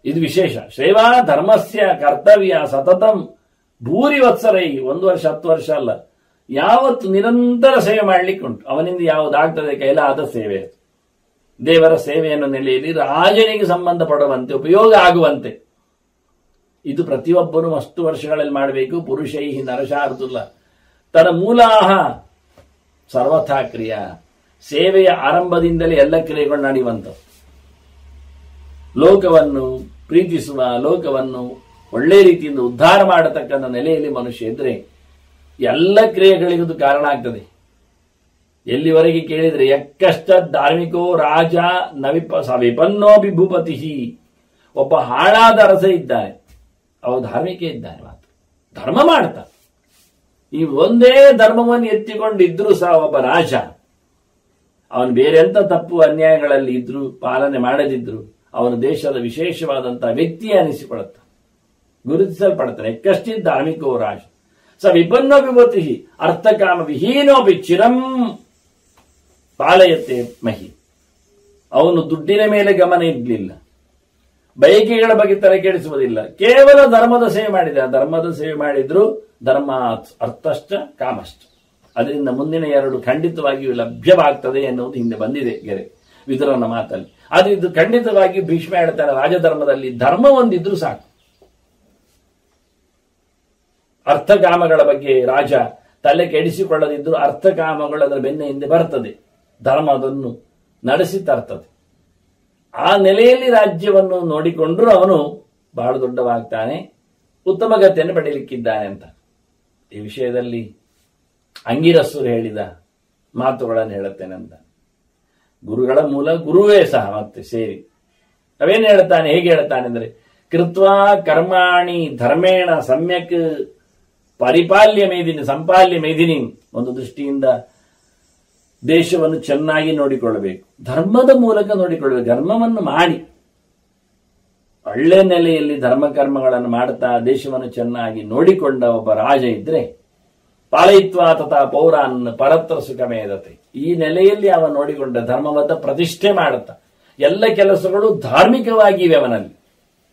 ಇದು ವಿಶೇಷ. ಸೇವಾ ಧರ್ಮಸ್ಯ ಕರ್ತವ್ಯ ಸತತಂ ಭೂರಿ ವತ್ಸರೈ, 1 ವರ್ಷ 10 ವರ್ಷ ಅಲ್ಲ, ಯಾವತ್ತು ನಿರಂತರ ಸೇವೆ ಮಾಡಲಿಕ್ಕೆ ಉಂಟು. ಅವನಿಂದ ಯಾವುದಾಗ್ತದೆ ಕೈಲಾದ ಸೇವೆ, ದೇವರ ಸೇವೆಯನ್ನು ನೆಲೆಯಲ್ಲಿ ರಾಜನಿಗೆ ಸಂಬಂಧಪಡುವಂತೆ ಉಪಯೋಗ ಆಗುವಂತೆ ಇದು ಪ್ರತಿಯೊಬ್ಬರು ಅಷ್ಟು ವರ್ಷಗಳಲ್ಲಿ ಮಾಡಬೇಕು. ಪುರುಷೈ ನರಶಾರ್ದುಲ್ಲ ತನ್ನ ಮೂಲಾಹ ಸರ್ವಥಾ ಕ್ರಿಯಾ, ಸೇವೆಯ ಆರಂಭದಿಂದಲೇ ಎಲ್ಲ ಕ್ರಿಯೆಗಳು ನಡೆಯುವಂಥವು. ಲೋಕವನ್ನು ಪ್ರೀತಿಸುವ, ಲೋಕವನ್ನು ಒಳ್ಳೆ ರೀತಿಯಿಂದ ಉದ್ಧಾರ ಮಾಡತಕ್ಕಂಥ ನೆಲೆಯಲ್ಲಿ ಮನುಷ್ಯ ಇದ್ರೆ ಎಲ್ಲ ಕ್ರಿಯೆಗಳಿಗೂ ಕಾರಣ ಆಗ್ತದೆ. ಎಲ್ಲಿವರೆಗೆ ಕೇಳಿದ್ರೆ ಯಕ್ಕಷ್ಟ ಧಾರ್ಮಿಕೋ ರಾಜ ವಿಪನ್ನೋಪಿ ಭೂಪತಿ, ಒಬ್ಬ ಹಾಳಾದ ಅರಸ ಇದ್ದಾನೆ, ಅವ ಧಾರ್ಮಿಕ ಇದ್ದಾನೆ, ಮಾತ್ರ ಧರ್ಮ ಮಾಡ್ತಾನೆ. ಈ ಒಂದೇ ಧರ್ಮವನ್ನು ಎತ್ತಿಕೊಂಡಿದ್ರು ಸಹ ಒಬ್ಬ ರಾಜ, ಅವನು ಬೇರೆ ಎಂತ ತಪ್ಪು ಅನ್ಯಾಯಗಳಲ್ಲಿ ಇದ್ರು ಪಾಲನೆ ಮಾಡದಿದ್ರು ಅವನು ದೇಶದ ವಿಶೇಷವಾದಂತಹ ವ್ಯಕ್ತಿ ಅನಿಸಿಕೊಳ್ಳುತ್ತಾನೆ, ಗುರುತಿಸಲ್ಪಡ್ತಾನೆ. ಕಷ್ಟಿದ್ ಧಾರ್ಮಿಕೋ ರಾಜ ಸ ವಿಪನ್ನೋ ವಿಭೂತಿ ಅರ್ಥಕಾಮ ವಿಹೀನೋಪಿ ಚಿರಂ ಪಾಲಯತೆ ಮಹಿ. ಅವನು ದುಡ್ಡಿನ ಮೇಲೆ ಗಮನ ಇಡ್ಲಿಲ್ಲ, ಬಯಕೆಗಳ ಬಗ್ಗೆ ತಲೆ ಕೆಡಿಸುವುದಿಲ್ಲ, ಕೇವಲ ಧರ್ಮದ ಸೇವೆ ಮಾಡಿದ. ಧರ್ಮದ ಸೇವೆ ಮಾಡಿದ್ರು ಧರ್ಮ ಅರ್ಥಶ್ಚ ಕಾಮಶ್ಚ, ಅದರಿಂದ ಮುಂದಿನ 2 ಖಂಡಿತವಾಗಿಯೂ ಲಭ್ಯವಾಗ್ತದೆ ಎನ್ನುವುದು ಹಿಂದೆ ಬಂದಿದೆ ಗೆರೆ ವಿದುರನ ಮಾತಲ್ಲಿ. ಅದು ಇದು ಖಂಡಿತವಾಗಿ ಭೀಷ್ಮ ಹೇಳ್ತಾರೆ, ರಾಜಧರ್ಮದಲ್ಲಿ ಧರ್ಮ ಒಂದಿದ್ರು ಸಾಕು. ಅರ್ಥಕಾಮಗಳ ಬಗ್ಗೆ ರಾಜ ತಲೆ ಕೆಡಿಸಿಕೊಳ್ಳದಿದ್ರು ಅರ್ಥಕಾಮಗಳು ಅದರ ಬೆನ್ನ ಹಿಂದೆ ಬರ್ತದೆ, ಧರ್ಮ ಅದನ್ನು ನಡೆಸಿ ತರ್ತದೆ. ಆ ನೆಲೆಯಲ್ಲಿ ರಾಜ್ಯವನ್ನು ನೋಡಿಕೊಂಡ್ರು ಅವನು ಬಹಳ ದೊಡ್ಡವಾಗ್ತಾನೆ, ಉತ್ತಮ ಗತಿಯನ್ನು ಪಡೆಯಲಿಕ್ಕಿದ್ದಾನೆ ಅಂತ. ಈ ವಿಷಯದಲ್ಲಿ ಅಂಗಿರಸ್ಸರು ಹೇಳಿದ ಮಾತುಗಳನ್ನು ಹೇಳುತ್ತೇನೆ ಅಂತ. ಗುರುಗಳ ಮೂಲ ಗುರುವೇ ಸಹ ಮತ್ತೆ ಸೇರಿ ಅವೇನು ಹೇಳ್ತಾನೆ, ಹೇಗೆ ಹೇಳ್ತಾನೆ ಅಂದ್ರೆ, ಕೃತ್ವಾ ಕರ್ಮಾಣಿ ಧರ್ಮೇಣ ಸಮ್ಯಕ್ ಪರಿಪಾಲ್ಯ ಮೇದಿನಿ ಸಂಪಾಲ್ಯ ಮೇದಿನಿ. ಒಂದು ದೃಷ್ಟಿಯಿಂದ ದೇಶವನ್ನು ಚೆನ್ನಾಗಿ ನೋಡಿಕೊಳ್ಳಬೇಕು, ಧರ್ಮದ ಮೂಲಕ ನೋಡಿಕೊಳ್ಳಬೇಕು. ಧರ್ಮವನ್ನು ಮಾಡಿ ಒಳ್ಳೆ ನೆಲೆಯಲ್ಲಿ ಧರ್ಮ ಕರ್ಮಗಳನ್ನು ಮಾಡುತ್ತಾ ದೇಶವನ್ನು ಚೆನ್ನಾಗಿ ನೋಡಿಕೊಂಡ ಒಬ್ಬ ರಾಜ ಇದ್ರೆ ಪಾಲಯಿತ್ವ ತಥಾ ಪೌರಾನ್ ಪರತ್ರ ಸುಖಮೇದತೆ, ಈ ನೆಲೆಯಲ್ಲಿ ಅವ ನೋಡಿಕೊಂಡ ಧರ್ಮವನ್ನ ಪ್ರತಿಷ್ಠೆ ಮಾಡುತ್ತಾ ಎಲ್ಲ ಕೆಲಸಗಳು ಧಾರ್ಮಿಕವಾಗಿವೆ ಅವನಲ್ಲಿ.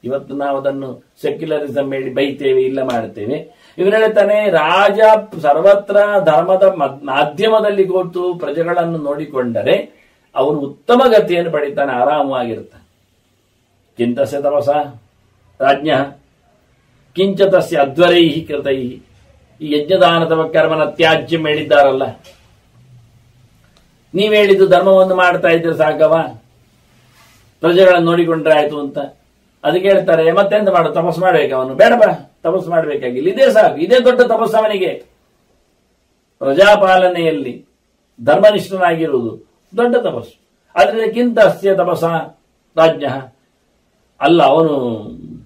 ಇವತ್ತು ನಾವು ಅದನ್ನು ಸೆಕ್ಯುಲರಿಸಂ ಹೇಳಿ ಬೈತೇವೆ, ಇಲ್ಲ ಮಾಡುತ್ತೇವೆ. ಇವನು ಹೇಳ್ತಾನೆ, ರಾಜ ಸರ್ವತ್ರ ಧರ್ಮದ ಮಾಧ್ಯಮದಲ್ಲಿ ಕೂತು ಪ್ರಜೆಗಳನ್ನು ನೋಡಿಕೊಂಡರೆ ಅವನು ಉತ್ತಮ ಗತಿಯನ್ನು ಪಡಿತಾನೆ, ಆರಾಮವಾಗಿರ್ತಾನೆ. ಕಿಂತಸ್ಯ ತಪಸ ರಾಜ್ಞ ಕಿಂಚ ತಸ್ಯ ಅಧ್ವರೈ ಕೃತೈ. ಈ ಯಜ್ಞದಾನದ ಕರ್ಮನ ತ್ಯಾಜ್ಯ ಹೇಳಿದ್ದಾರಲ್ಲ, ನೀವ್ ಹೇಳಿದ್ದು ಧರ್ಮವನ್ನು ಮಾಡ್ತಾ ಇದ್ರೆ ಸಾಕವ, ಪ್ರಜೆಗಳನ್ನು ನೋಡಿಕೊಂಡ್ರೆ ಆಯ್ತು ಅಂತ. ಅದಕ್ಕೆ ಹೇಳ್ತಾರೆ, ಮತ್ತೆಂತ ಮಾಡು, ತಪಸ್ಸು ಮಾಡ್ಬೇಕು. ಅವನು ಬೇಡ ಬಾ, ತಪಸ್ಸು ಮಾಡಬೇಕಾಗಿಲ್ಲ, ಇದೇ ಸಾಕು, ಇದೇ ದೊಡ್ಡ ತಪಸ್ಸು ಅವನಿಗೆ. ಪ್ರಜಾಪಾಲನೆಯಲ್ಲಿ ಧರ್ಮನಿಷ್ಠನಾಗಿರುವುದು, ದೊಡ್ಡ ತಪಸ್ಸು. ಆದ್ರೆ ಕಿಂತ ಅಸ್ಯ ತಪಸ ರಾಜ್ಞ ಅಲ್ಲ, ಅವನು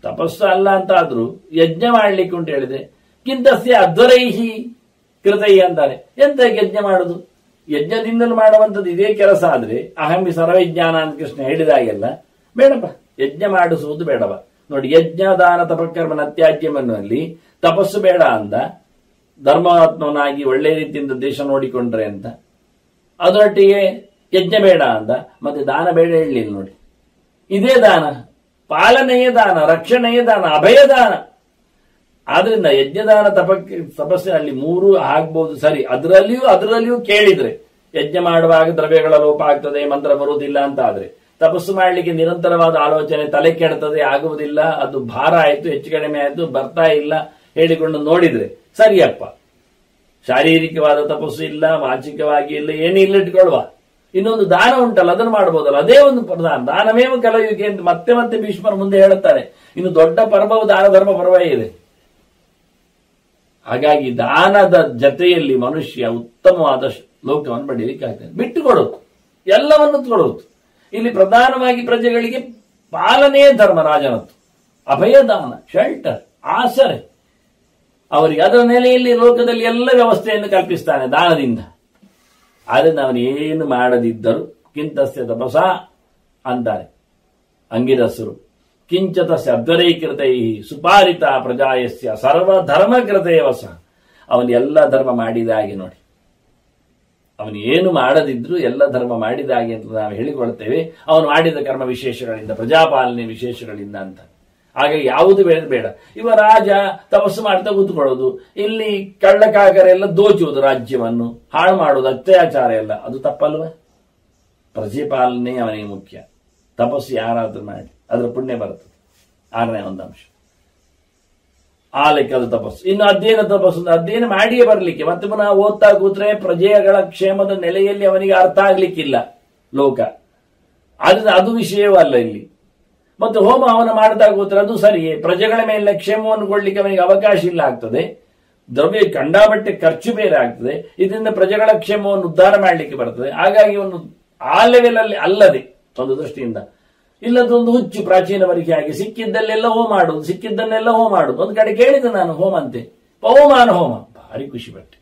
ತಪಸ್ಸು ಅಲ್ಲ ಅಂತ ಆದ್ರೂ ಯಜ್ಞ ಮಾಡ್ಲಿಕ್ಕೆ ಉಂಟು ಹೇಳಿದೆ. ಕಿಂತಸ್ಯ ಅಧ್ವರೈಹಿ ಕೃತೈ ಅಂತಾರೆ. ಎಂತ ಯಜ್ಞ ಮಾಡುದು? ಯಜ್ಞದಿಂದಲೂ ಮಾಡುವಂಥದ್ದು ಇದೇ ಕೆಲಸ ಆದ್ರೆ ಅಹಂಬಿ ಸರ್ವವಿಜ್ಞಾನ ಅಂತ ಕೃಷ್ಣ ಹೇಳಿದಾಗೆಲ್ಲ ಬೇಡಪ್ಪ, ಯಜ್ಞ ಮಾಡಿಸುವುದು ಬೇಡವ. ನೋಡಿ, ಯಜ್ಞ ದಾನ ತಪಕರ್ಮನ ಅತ್ಯಾಜ್ಯಮನ್ನಲ್ಲಿ ತಪಸ್ಸು ಬೇಡ ಅಂದ, ಧರ್ಮಾತ್ಮನಾಗಿ ಒಳ್ಳೆ ರೀತಿಯಿಂದ ದೇಶ ನೋಡಿಕೊಂಡ್ರೆ ಅಂತ. ಅದರೊಟ್ಟಿಗೆ ಯಜ್ಞ ಬೇಡ ಅಂದ, ಮತ್ತೆ ದಾನ ಬೇಡ ಹೇಳಲಿಲ್ಲ. ನೋಡಿ, ಇದೇ ದಾನ, ಪಾಲನೆಯೇ ದಾನ, ರಕ್ಷಣೆಯೇ ದಾನ, ಅಭಯ ದಾನ. ಆದ್ರಿಂದ ಯಜ್ಞದಾನ ತಪಸ್ಸಿನಲ್ಲಿ ಮೂರು ಆಗ್ಬಹುದು ಸರಿ. ಅದರಲ್ಲಿಯೂ ಕೇಳಿದ್ರೆ ಯಜ್ಞ ಮಾಡುವಾಗ ದ್ರವ್ಯಗಳ ಲೋಪ ಆಗ್ತದೆ, ಮಂತ್ರ ಬರುವುದಿಲ್ಲ ಅಂತ ಆದ್ರೆ, ತಪಸ್ಸು ಮಾಡಲಿಕ್ಕೆ ನಿರಂತರವಾದ ಆಲೋಚನೆ, ತಲೆ ಕೆಡ್ತದೆ, ಆಗುವುದಿಲ್ಲ, ಅದು ಭಾರ ಆಯ್ತು, ಹೆಚ್ಚು ಕಡಿಮೆ ಆಯ್ತು, ಬರ್ತಾ ಇಲ್ಲ ಹೇಳಿಕೊಂಡು ನೋಡಿದ್ರೆ ಸರಿಯಪ್ಪ. ಶಾರೀರಿಕವಾದ ತಪಸ್ಸು ಇಲ್ಲ, ವಾಚಿಕವಾಗಿ ಇಲ್ಲ, ಏನಿಲ್ಲ ಇಟ್ಕೊಳ್ಳುವ. ಇನ್ನೊಂದು ದಾನ ಉಂಟಲ್ಲ, ಅದನ್ನು ಮಾಡಬಹುದಲ್ಲ, ಅದೇ ಒಂದು ಪ್ರಧಾನ. ದಾನಮೇವ ಕಲಯುಗೆ ಅಂತ ಮತ್ತೆ ಮತ್ತೆ ಭೀಷ್ಮರು ಮುಂದೆ ಹೇಳುತ್ತಾರೆ. ಇನ್ನು ದೊಡ್ಡ ಪರ್ವವು ದಾನ ಧರ್ಮ ಪರ್ವವೇ ಇದೆ. ಹಾಗಾಗಿ ದಾನದ ಜೊತೆಯಲ್ಲಿ ಮನುಷ್ಯ ಉತ್ತಮವಾದ ಲೋಕವನ್ನು ಪಡೆಯಲಿಕ್ಕೆ ಆಗ್ತದೆ. ಬಿಟ್ಟುಕೊಡುವುದು, ಎಲ್ಲವನ್ನು ಕೊಡುವುದು. ಇಲ್ಲಿ ಪ್ರಧಾನವಾಗಿ ಪ್ರಜೆಗಳಿಗೆ ಪಾಲನೆಯೇ ಧರ್ಮರಾಜನತ್ತು. ಅಭಯದಾನ, ಶೆಲ್ಟರ್, ಆಸರೆ ಅವರಿಗೆ. ಅದರ ನೆಲೆಯಲ್ಲಿ ಲೋಕದಲ್ಲಿ ಎಲ್ಲ ವ್ಯವಸ್ಥೆಯನ್ನು ಕಲ್ಪಿಸ್ತಾನೆ ದಾನದಿಂದ. ಆದ್ರಿಂದ ಅವನೇನು ಮಾಡದಿದ್ದರು ಕಿಂತಸ್ಯ ತಪಸ ಅಂತಾರೆ ಅಂಗಿರಸರು. ಕಿಂಚತಸ್ಯ ಅಧ್ವರೈಕೃತೈ ಸುಪಾರಿತ ಪ್ರಜಾಯಸ್ಯ ಸರ್ವಧರ್ಮಕೃತೇವಸ. ಅವನು ಎಲ್ಲ ಧರ್ಮ ಮಾಡಿದಾಗೆ. ನೋಡಿ, ಅವನು ಏನು ಮಾಡದಿದ್ರು ಎಲ್ಲ ಧರ್ಮ ಮಾಡಿದಾಗೆ ಅಂತ ನಾವು ಹೇಳಿಕೊಳ್ತೇವೆ. ಅವನು ಮಾಡಿದ ಕರ್ಮ ವಿಶೇಷಗಳಿಂದ, ಪ್ರಜಾಪಾಲನೆ ವಿಶೇಷಗಳಿಂದ ಅಂತ. ಹಾಗಾಗಿ ಯಾವುದು ಬೇಡ. ಇವ ರಾಜ ತಪಸ್ಸು ಮಾಡ್ತಾ ಕೂತ್ಕೊಳ್ಳೋದು, ಇಲ್ಲಿ ಕಳ್ಳಕಾಕರೆಲ್ಲ ದೋಚುವುದು, ರಾಜ್ಯವನ್ನು ಹಾಳು ಮಾಡುವುದು, ಅತ್ಯಾಚಾರ ಎಲ್ಲ, ಅದು ತಪ್ಪಲ್ವ? ಪ್ರಜಾಪಾಲನೆ ಅವನಿಗೆ ಮುಖ್ಯ. ತಪಸ್ಸು ಯಾರಾದ್ರೂ ಮಾಡಿ ಅದರ ಪುಣ್ಯ ಬರ್ತದೆ. 6ನೇ ಒಂದು ಅಂಶ ಆ ಲೆಕ್ಕದ ತಪಸ್ಸು. ಇನ್ನು ಅಧ್ಯಯನ ತಪಸ್ಸು, ಅಧ್ಯಯನ ಮಾಡಿಯೇ ಬರಲಿಕ್ಕೆ, ಮತ್ತೆ ಪುನಃ ಓದ್ತಾ ಕೂತ್ರೆ ಪ್ರಜೆಗಳ ಕ್ಷೇಮದ ನೆಲೆಯಲ್ಲಿ ಅವನಿಗೆ ಅರ್ಥ ಆಗ್ಲಿಕ್ಕಿಲ್ಲ ಲೋಕ. ಆದ್ರೆ ಅದು ವಿಷಯವಲ್ಲ ಇಲ್ಲಿ. ಮತ್ತು ಹೋಮ ಅವನ ಮಾಡ್ತಾ ಕೂತ್ರೆ ಅದು ಸರಿಯೇ, ಪ್ರಜೆಗಳ ಮೇಲೆ ಕ್ಷೇಮವನ್ನು ಕೊಡ್ಲಿಕ್ಕೆ ಅವನಿಗೆ ಅವಕಾಶ ಇಲ್ಲ ಆಗ್ತದೆ. ದ್ರವ್ಯ ಕಂಡಾಬಟ್ಟೆ ಖರ್ಚು ಬೇರೆ ಆಗ್ತದೆ. ಇದರಿಂದ ಪ್ರಜೆಗಳ ಕ್ಷೇಮವನ್ನು ಉದ್ಧಾರ ಮಾಡಲಿಕ್ಕೆ ಬರ್ತದೆ. ಹಾಗಾಗಿ ಅವನು ಆ ಲೆವೆಲ್ ಅಲ್ಲಿ ಅಲ್ಲದೆ ಒಂದು ದೃಷ್ಟಿಯಿಂದ ಇಲ್ಲದೊಂದು ಹುಚ್ಚು ಪ್ರಾಚೀನವರಿಗೆ ಆಗಿ ಸಿಕ್ಕಿದ್ದಲ್ಲೆಲ್ಲ ಹೋಮ ಮಾಡುವುದು, ಸಿಕ್ಕಿದ್ದನ್ನೆಲ್ಲ ಹೋಮ ಮಾಡುವುದು. ಒಂದು ಕಡೆ ಕೇಳಿದೆ ನಾನು, ಹೋಮ ಅಂತೆ, ಪವಮಾನ ಹೋಮ, ಭಾರಿ ಖುಷಿ ಪಟ್ಟೆ.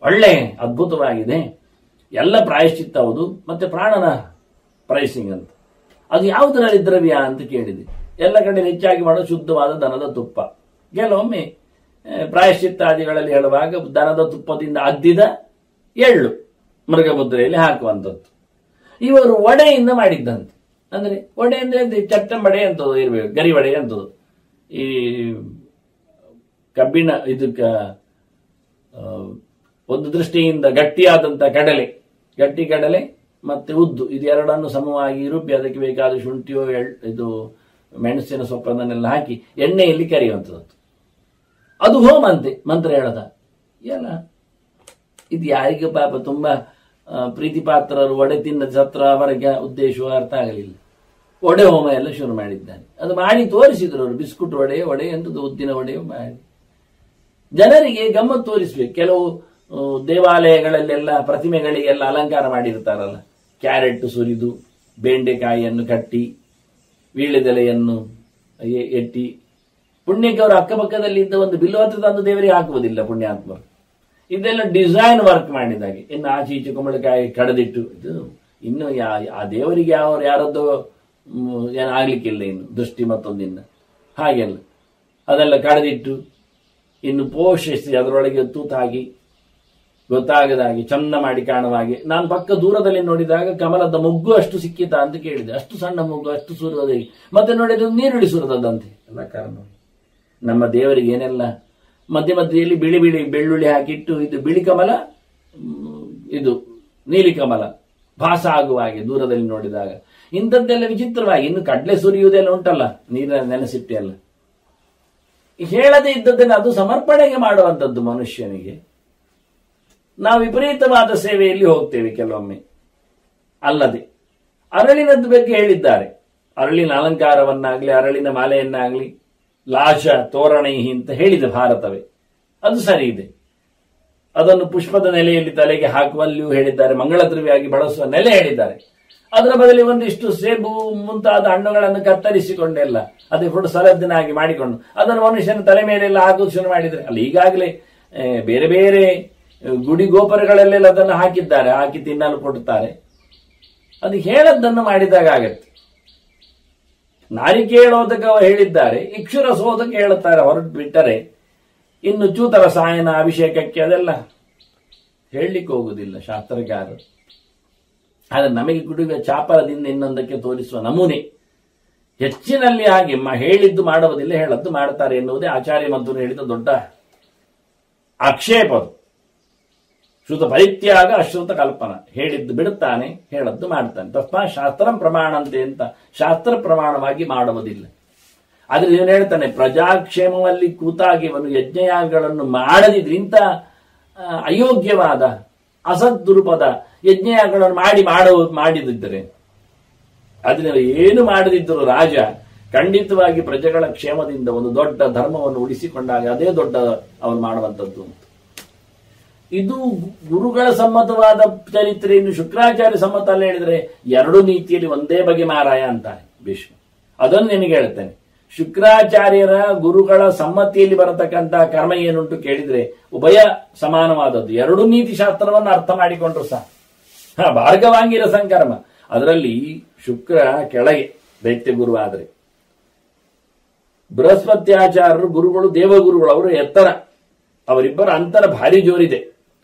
ಒಳ್ಳೆ ಅದ್ಭುತವಾಗಿದೆ, ಎಲ್ಲ ಪ್ರಾಯಶ್ಚಿತ್ತ ಹೌದು, ಮತ್ತೆ ಪ್ರಾಣನ ಪ್ರೈಸಿಂಗ್ ಅಂತ. ಅದು ಯಾವುದರಲ್ಲಿ ದ್ರವ್ಯ ಅಂತ ಕೇಳಿದೆ. ಎಲ್ಲ ಕಡೆ ಹೆಚ್ಚಾಗಿ ಮಾಡೋ ಶುದ್ಧವಾದ ದನದ ತುಪ್ಪ. ಕೆಲವೊಮ್ಮೆ ಪ್ರಾಯಶ್ಚಿತ್ತಾದಿಗಳಲ್ಲಿ ಹೇಳುವಾಗ ದನದ ತುಪ್ಪದಿಂದ ಅದ್ದಿದ ಎಳ್ಳು ಮೃಗಮುದ್ರೆಯಲ್ಲಿ ಹಾಕುವಂಥದ್ದು. ಇವರು ಒಡೆಯಿಂದ ಮಾಡಿದ್ದಂತೆ. ಅಂದ್ರೆ ಒಡೆ ಅಂದ್ರೆ ಚಟ್ಟಂಬಡೆ ಅಂತದ್ದು ಇರಬೇಕು, ಗರಿ ಒಡೆ ಅಂತದ್ದು. ಈ ಕಬ್ಬಿಣ ಇದಕ್ಕ ಒಂದು ದೃಷ್ಟಿಯಿಂದ ಗಟ್ಟಿಯಾದಂತ ಕಡಲೆ, ಗಟ್ಟಿ ಕಡಲೆ ಮತ್ತೆ ಉದ್ದು, ಇದು ಎರಡನ್ನು ಸಮವಾಗಿ ರುಬ್ಬಿ ಅದಕ್ಕೆ ಬೇಕಾದ ಶುಂಠಿಯೋ ಇದು ಮೆಣಸಿನ ಸೊಪ್ಪನ್ನೆಲ್ಲ ಹಾಕಿ ಎಣ್ಣೆಯಲ್ಲಿ ಕರಿಯುವಂಥದ್ದು. ಅದು ಹೋಮ ಅಂತೆ, ಮಂತ್ರ ಹೇಳದ ಎಲ್ಲ. ಇದು ಯಾರಿಗೆ ಪಾಪ ತುಂಬಾ ಪ್ರೀತಿ ಪಾತ್ರರು ಒಡೆ ತಿನ್ನ ಸತ್ರ ಅವರಿಗೆ ಉದ್ದೇಶವೂ ಅರ್ಥ ಆಗಲಿಲ್ಲ. ಒಡೆ ಹೋಮ ಎಲ್ಲ ಶುರು ಮಾಡಿದ್ದಾನೆ. ಅದು ಮಾಡಿ ತೋರಿಸಿದ್ರು ಅವರು. ಬಿಸ್ಕುಟ್ ಒಡೆ ಎಂತದ್ದು, ಉದ್ದಿನ ಒಡೆಯು ಮಾಡಿ ಜನರಿಗೆ ಗಮ್ಮತ್ತು ತೋರಿಸ್ಬೇಕು. ಕೆಲವು ದೇವಾಲಯಗಳಲ್ಲೆಲ್ಲ ಪ್ರತಿಮೆಗಳಿಗೆಲ್ಲ ಅಲಂಕಾರ ಮಾಡಿರ್ತಾರಲ್ಲ, ಕ್ಯಾರೆಟ್ ಸುರಿದು, ಬೆಂಡೆಕಾಯಿಯನ್ನು ಕಟ್ಟಿ, ವೀಳ್ಯದೆಲೆಯನ್ನು ಎಟ್ಟಿ, ಪುಣ್ಯಕ್ಕೆ ಅವರು ಅಕ್ಕಪಕ್ಕದಲ್ಲಿ ಇದ್ದ ಒಂದು ಬಿಲ್ವತ್ರ ತಂದು ದೇವರಿಗೆ ಹಾಕುವುದಿಲ್ಲ ಪುಣ್ಯಾತ್ಮರು. ಇದೆಲ್ಲ ಡಿಸೈನ್ ವರ್ಕ್ ಮಾಡಿದಾಗೆ. ಇನ್ನು ಆಚೆ ಈಚೆ ಕುಂಬಳಕಾಯಿ ಕಡದಿಟ್ಟು, ಇದು ಇನ್ನು ಆ ದೇವರಿಗೆ ಯಾರದ್ದೋ ಏನಾಗ್ಲಿಕ್ಕಿಲ್ಲ ಇನ್ನು ದೃಷ್ಟಿ ಮತ್ತೊಂದಿನ್ನ ಹಾಗೆಲ್ಲ ಅದೆಲ್ಲ ಕಡದಿಟ್ಟು ಇನ್ನು ಪೋಷಿಸಿ ಅದರೊಳಗೆ ತೂತಾಗಿ ಗೊತ್ತಾಗದಾಗಿ ಚಂದ ಮಾಡಿ ಕಾಣುವ ಹಾಗೆ. ನಾನು ಪಕ್ಕ ದೂರದಲ್ಲಿ ನೋಡಿದಾಗ ಕಮಲದ ಮೊಗ್ಗು ಅಷ್ಟು ಸಿಕ್ಕಿತಾ ಅಂತ ಕೇಳಿದೆ. ಅಷ್ಟು ಸಣ್ಣ ಮೊಗ್ಗು, ಅಷ್ಟು ಸುರದೇ. ಮತ್ತೆ ನೋಡಿದ್ರೆ ನೀರುಳ್ಳಿ ಸುರದಂತೆ ಎಲ್ಲ ಕಾರಣ. ನಮ್ಮ ದೇವರಿಗೆ ಏನೆಲ್ಲ ಮಧ್ಯ ಮಧ್ಯೆಯಲ್ಲಿ ಬಿಳಿ ಬಿಳಿ ಬೆಳ್ಳುಳ್ಳಿ ಹಾಕಿಟ್ಟು, ಇದು ಬಿಳಿ ಕಮಲ, ಇದು ನೀಲಿ ಕಮಲ ಭಾಸ ಆಗುವ ಹಾಗೆ ದೂರದಲ್ಲಿ ನೋಡಿದಾಗ. ಇಂಥದ್ದೆಲ್ಲ ವಿಚಿತ್ರವಾಗಿ. ಇನ್ನು ಕಡ್ಲೆ ಸುರಿಯುವುದೆಲ್ಲ ಉಂಟಲ್ಲ, ನೀರಿನ ನೆನೆಸಿಟ್ಟಿ ಎಲ್ಲ ಹೇಳದೇ ಇದ್ದದ್ದನ್ನು ಅದು ಸಮರ್ಪಣೆಗೆ ಮಾಡುವಂಥದ್ದು ಮನುಷ್ಯನಿಗೆ. ನಾವು ವಿಪರೀತವಾದ ಸೇವೆಯಲ್ಲಿ ಹೋಗ್ತೇವೆ ಕೆಲವೊಮ್ಮೆ. ಅಲ್ಲದೆ ಅರಳಿನದ್ದು ಬಗ್ಗೆ ಹೇಳಿದ್ದಾರೆ. ಅರಳಿನ ಅಲಂಕಾರವನ್ನಾಗ್ಲಿ, ಅರಳಿನ ಮಾಲೆಯನ್ನಾಗ್ಲಿ, ಲಾಶ ತೋರಣೈ ಅಂತ ಹೇಳಿದೆ ಭಾರತವೇ. ಅದು ಸರಿ ಇದೆ. ಅದನ್ನು ಪುಷ್ಪದ ನೆಲೆಯಲ್ಲಿ ತಲೆಗೆ ಹಾಕುವಲ್ಲಿಯೂ ಹೇಳಿದ್ದಾರೆ, ಮಂಗಳದ್ರವ್ಯವಾಗಿ ಬಳಸುವ ನೆಲೆ ಹೇಳಿದ್ದಾರೆ. ಅದರ ಬದಲಿ ಒಂದಿಷ್ಟು ಸೇಬು ಮುಂತಾದ ಹಣ್ಣುಗಳನ್ನು ಕತ್ತರಿಸಿಕೊಂಡೆಲ್ಲ ಅದೇ ಫುಡ್ ಸಲದ್ದಿನಾಗಿ ಮಾಡಿಕೊಂಡು ಅದನ್ನು ಮನುಷ್ಯನ ತಲೆ ಮೇಲೆಲ್ಲ ಹಾಕುವುದು ಶುರು ಮಾಡಿದ್ರೆ ಅಲ್ಲಿ ಈಗಾಗಲೇ ಬೇರೆ ಬೇರೆ ಗುಡಿ ಗೋಪುರಗಳಲ್ಲೆಲ್ಲ ಅದನ್ನು ಹಾಕಿದ್ದಾರೆ, ಹಾಕಿ ತಿನ್ನಲು ಕೊಡುತ್ತಾರೆ. ಅದು ಹೇಳದ್ದನ್ನು ಮಾಡಿದಾಗ ಆಗತ್ತೆ. ನಾರಿಕೇಳೋದಕ್ಕೆ ಹೇಳಿದ್ದಾರೆ, ಇಕ್ಷುರಸೋದಕ್ಕೆ ಹೇಳುತ್ತಾರೆ. ಹೊರಟು ಬಿಟ್ಟರೆ ಇನ್ನು ಚೂತ ರಸಾಯನ ಅಭಿಷೇಕಕ್ಕೆ ಅದೆಲ್ಲ ಹೇಳಲಿಕ್ಕೆ ಹೋಗುವುದಿಲ್ಲ ಶಾಸ್ತ್ರಗಾರರು. ಆದರೆ ನಮಗೆ ಕುಡಿಯುವ ಚಾಪರದಿಂದ ಇನ್ನೊಂದಕ್ಕೆ ತೋರಿಸುವ ನಮೂನೆ ಹೆಚ್ಚಿನಲ್ಲಿ ಹಾಗೆ ಹೇಳಿದ್ದು ಮಾಡುವುದಿಲ್ಲ, ಹೇಳದ್ದು ಮಾಡುತ್ತಾರೆ ಎನ್ನುವುದೇ ಆಚಾರ್ಯ ಮಧ್ವರು ಹೇಳಿದ ದೊಡ್ಡ ಆಕ್ಷೇಪ. ಅದು ಶ್ರುತ ಪರಿತ್ಯಾಗ ಅಶ್ರುತ ಕಲ್ಪನಾ. ಹೇಳಿದ್ದು ಬಿಡುತ್ತಾನೆ, ಹೇಳದ್ದು ಮಾಡ್ತಾನೆ. ತಸ್ಮಾ ಶಾಸ್ತ್ರಂ ಪ್ರಮಾಣಂತೆ ಅಂತ ಶಾಸ್ತ್ರ ಪ್ರಮಾಣವಾಗಿ ಮಾಡುವುದಿಲ್ಲ. ಆದ್ರೆ ಇವನು ಹೇಳ್ತಾನೆ, ಪ್ರಜಾಕ್ಷೇಮದಲ್ಲಿ ಕೂತಾಗಿ ಇವನು ಯಜ್ಞಯಾಗಗಳನ್ನು ಮಾಡದಿದ್ರೆ ಇಂಥ ಅಯೋಗ್ಯವಾದ ಅಸದ್ದುರುಪದ ಯಜ್ಞಯಾಗಗಳನ್ನು ಮಾಡಿದಿದ್ದರೆ ಅದನ್ನ ಏನು ಮಾಡದಿದ್ದರು ರಾಜ ಖಂಡಿತವಾಗಿ ಪ್ರಜೆಗಳ ಕ್ಷೇಮದಿಂದ ಒಂದು ದೊಡ್ಡ ಧರ್ಮವನ್ನು ಉಳಿಸಿಕೊಂಡಾಗ ಅದೇ ದೊಡ್ಡ ಅವನು ಮಾಡುವಂಥದ್ದು. ಇದು ಗುರುಗಳ ಸಮ್ಮತವಾದ ಚರಿತ್ರೆಯನ್ನು ಶುಕ್ರಾಚಾರ್ಯ ಸಮ್ಮತ ಅಲ್ಲ ಹೇಳಿದ್ರೆ ಎರಡು ನೀತಿಯಲ್ಲಿ ಒಂದೇ ಬಗೆ ಮಾರಾಯ ಅಂತಾನೆ ಭೀಷ್ಮ. ಅದನ್ನು ನಿನಗೆ ಹೇಳ್ತೇನೆ. ಶುಕ್ರಾಚಾರ್ಯರ ಗುರುಗಳ ಸಮ್ಮತಿಯಲ್ಲಿ ಬರತಕ್ಕಂತಹ ಕರ್ಮ ಏನುಂಟು ಕೇಳಿದ್ರೆ ಉಭಯ ಸಮಾನವಾದದ್ದು. ಎರಡು ನೀತಿ ಶಾಸ್ತ್ರವನ್ನು ಅರ್ಥ ಮಾಡಿಕೊಂಡ್ರು ಸಹ ಭಾರ್ಗವಾಂಗಿರ ಸಂಕರ್ಮ. ಅದರಲ್ಲಿ ಶುಕ್ರ ಕೆಳಗೆ ದೈತ್ಯ ಗುರು ಆದ್ರೆ, ಬೃಹಸ್ಪತ್ಯಾಚಾರ್ಯರು ಗುರುಗಳು ದೇವಗುರುಗಳು, ಅವರು ಎತ್ತರ. ಅವರಿಬ್ಬರ ಅಂತರ ಭಾರಿ ಜೋರಿದೆ.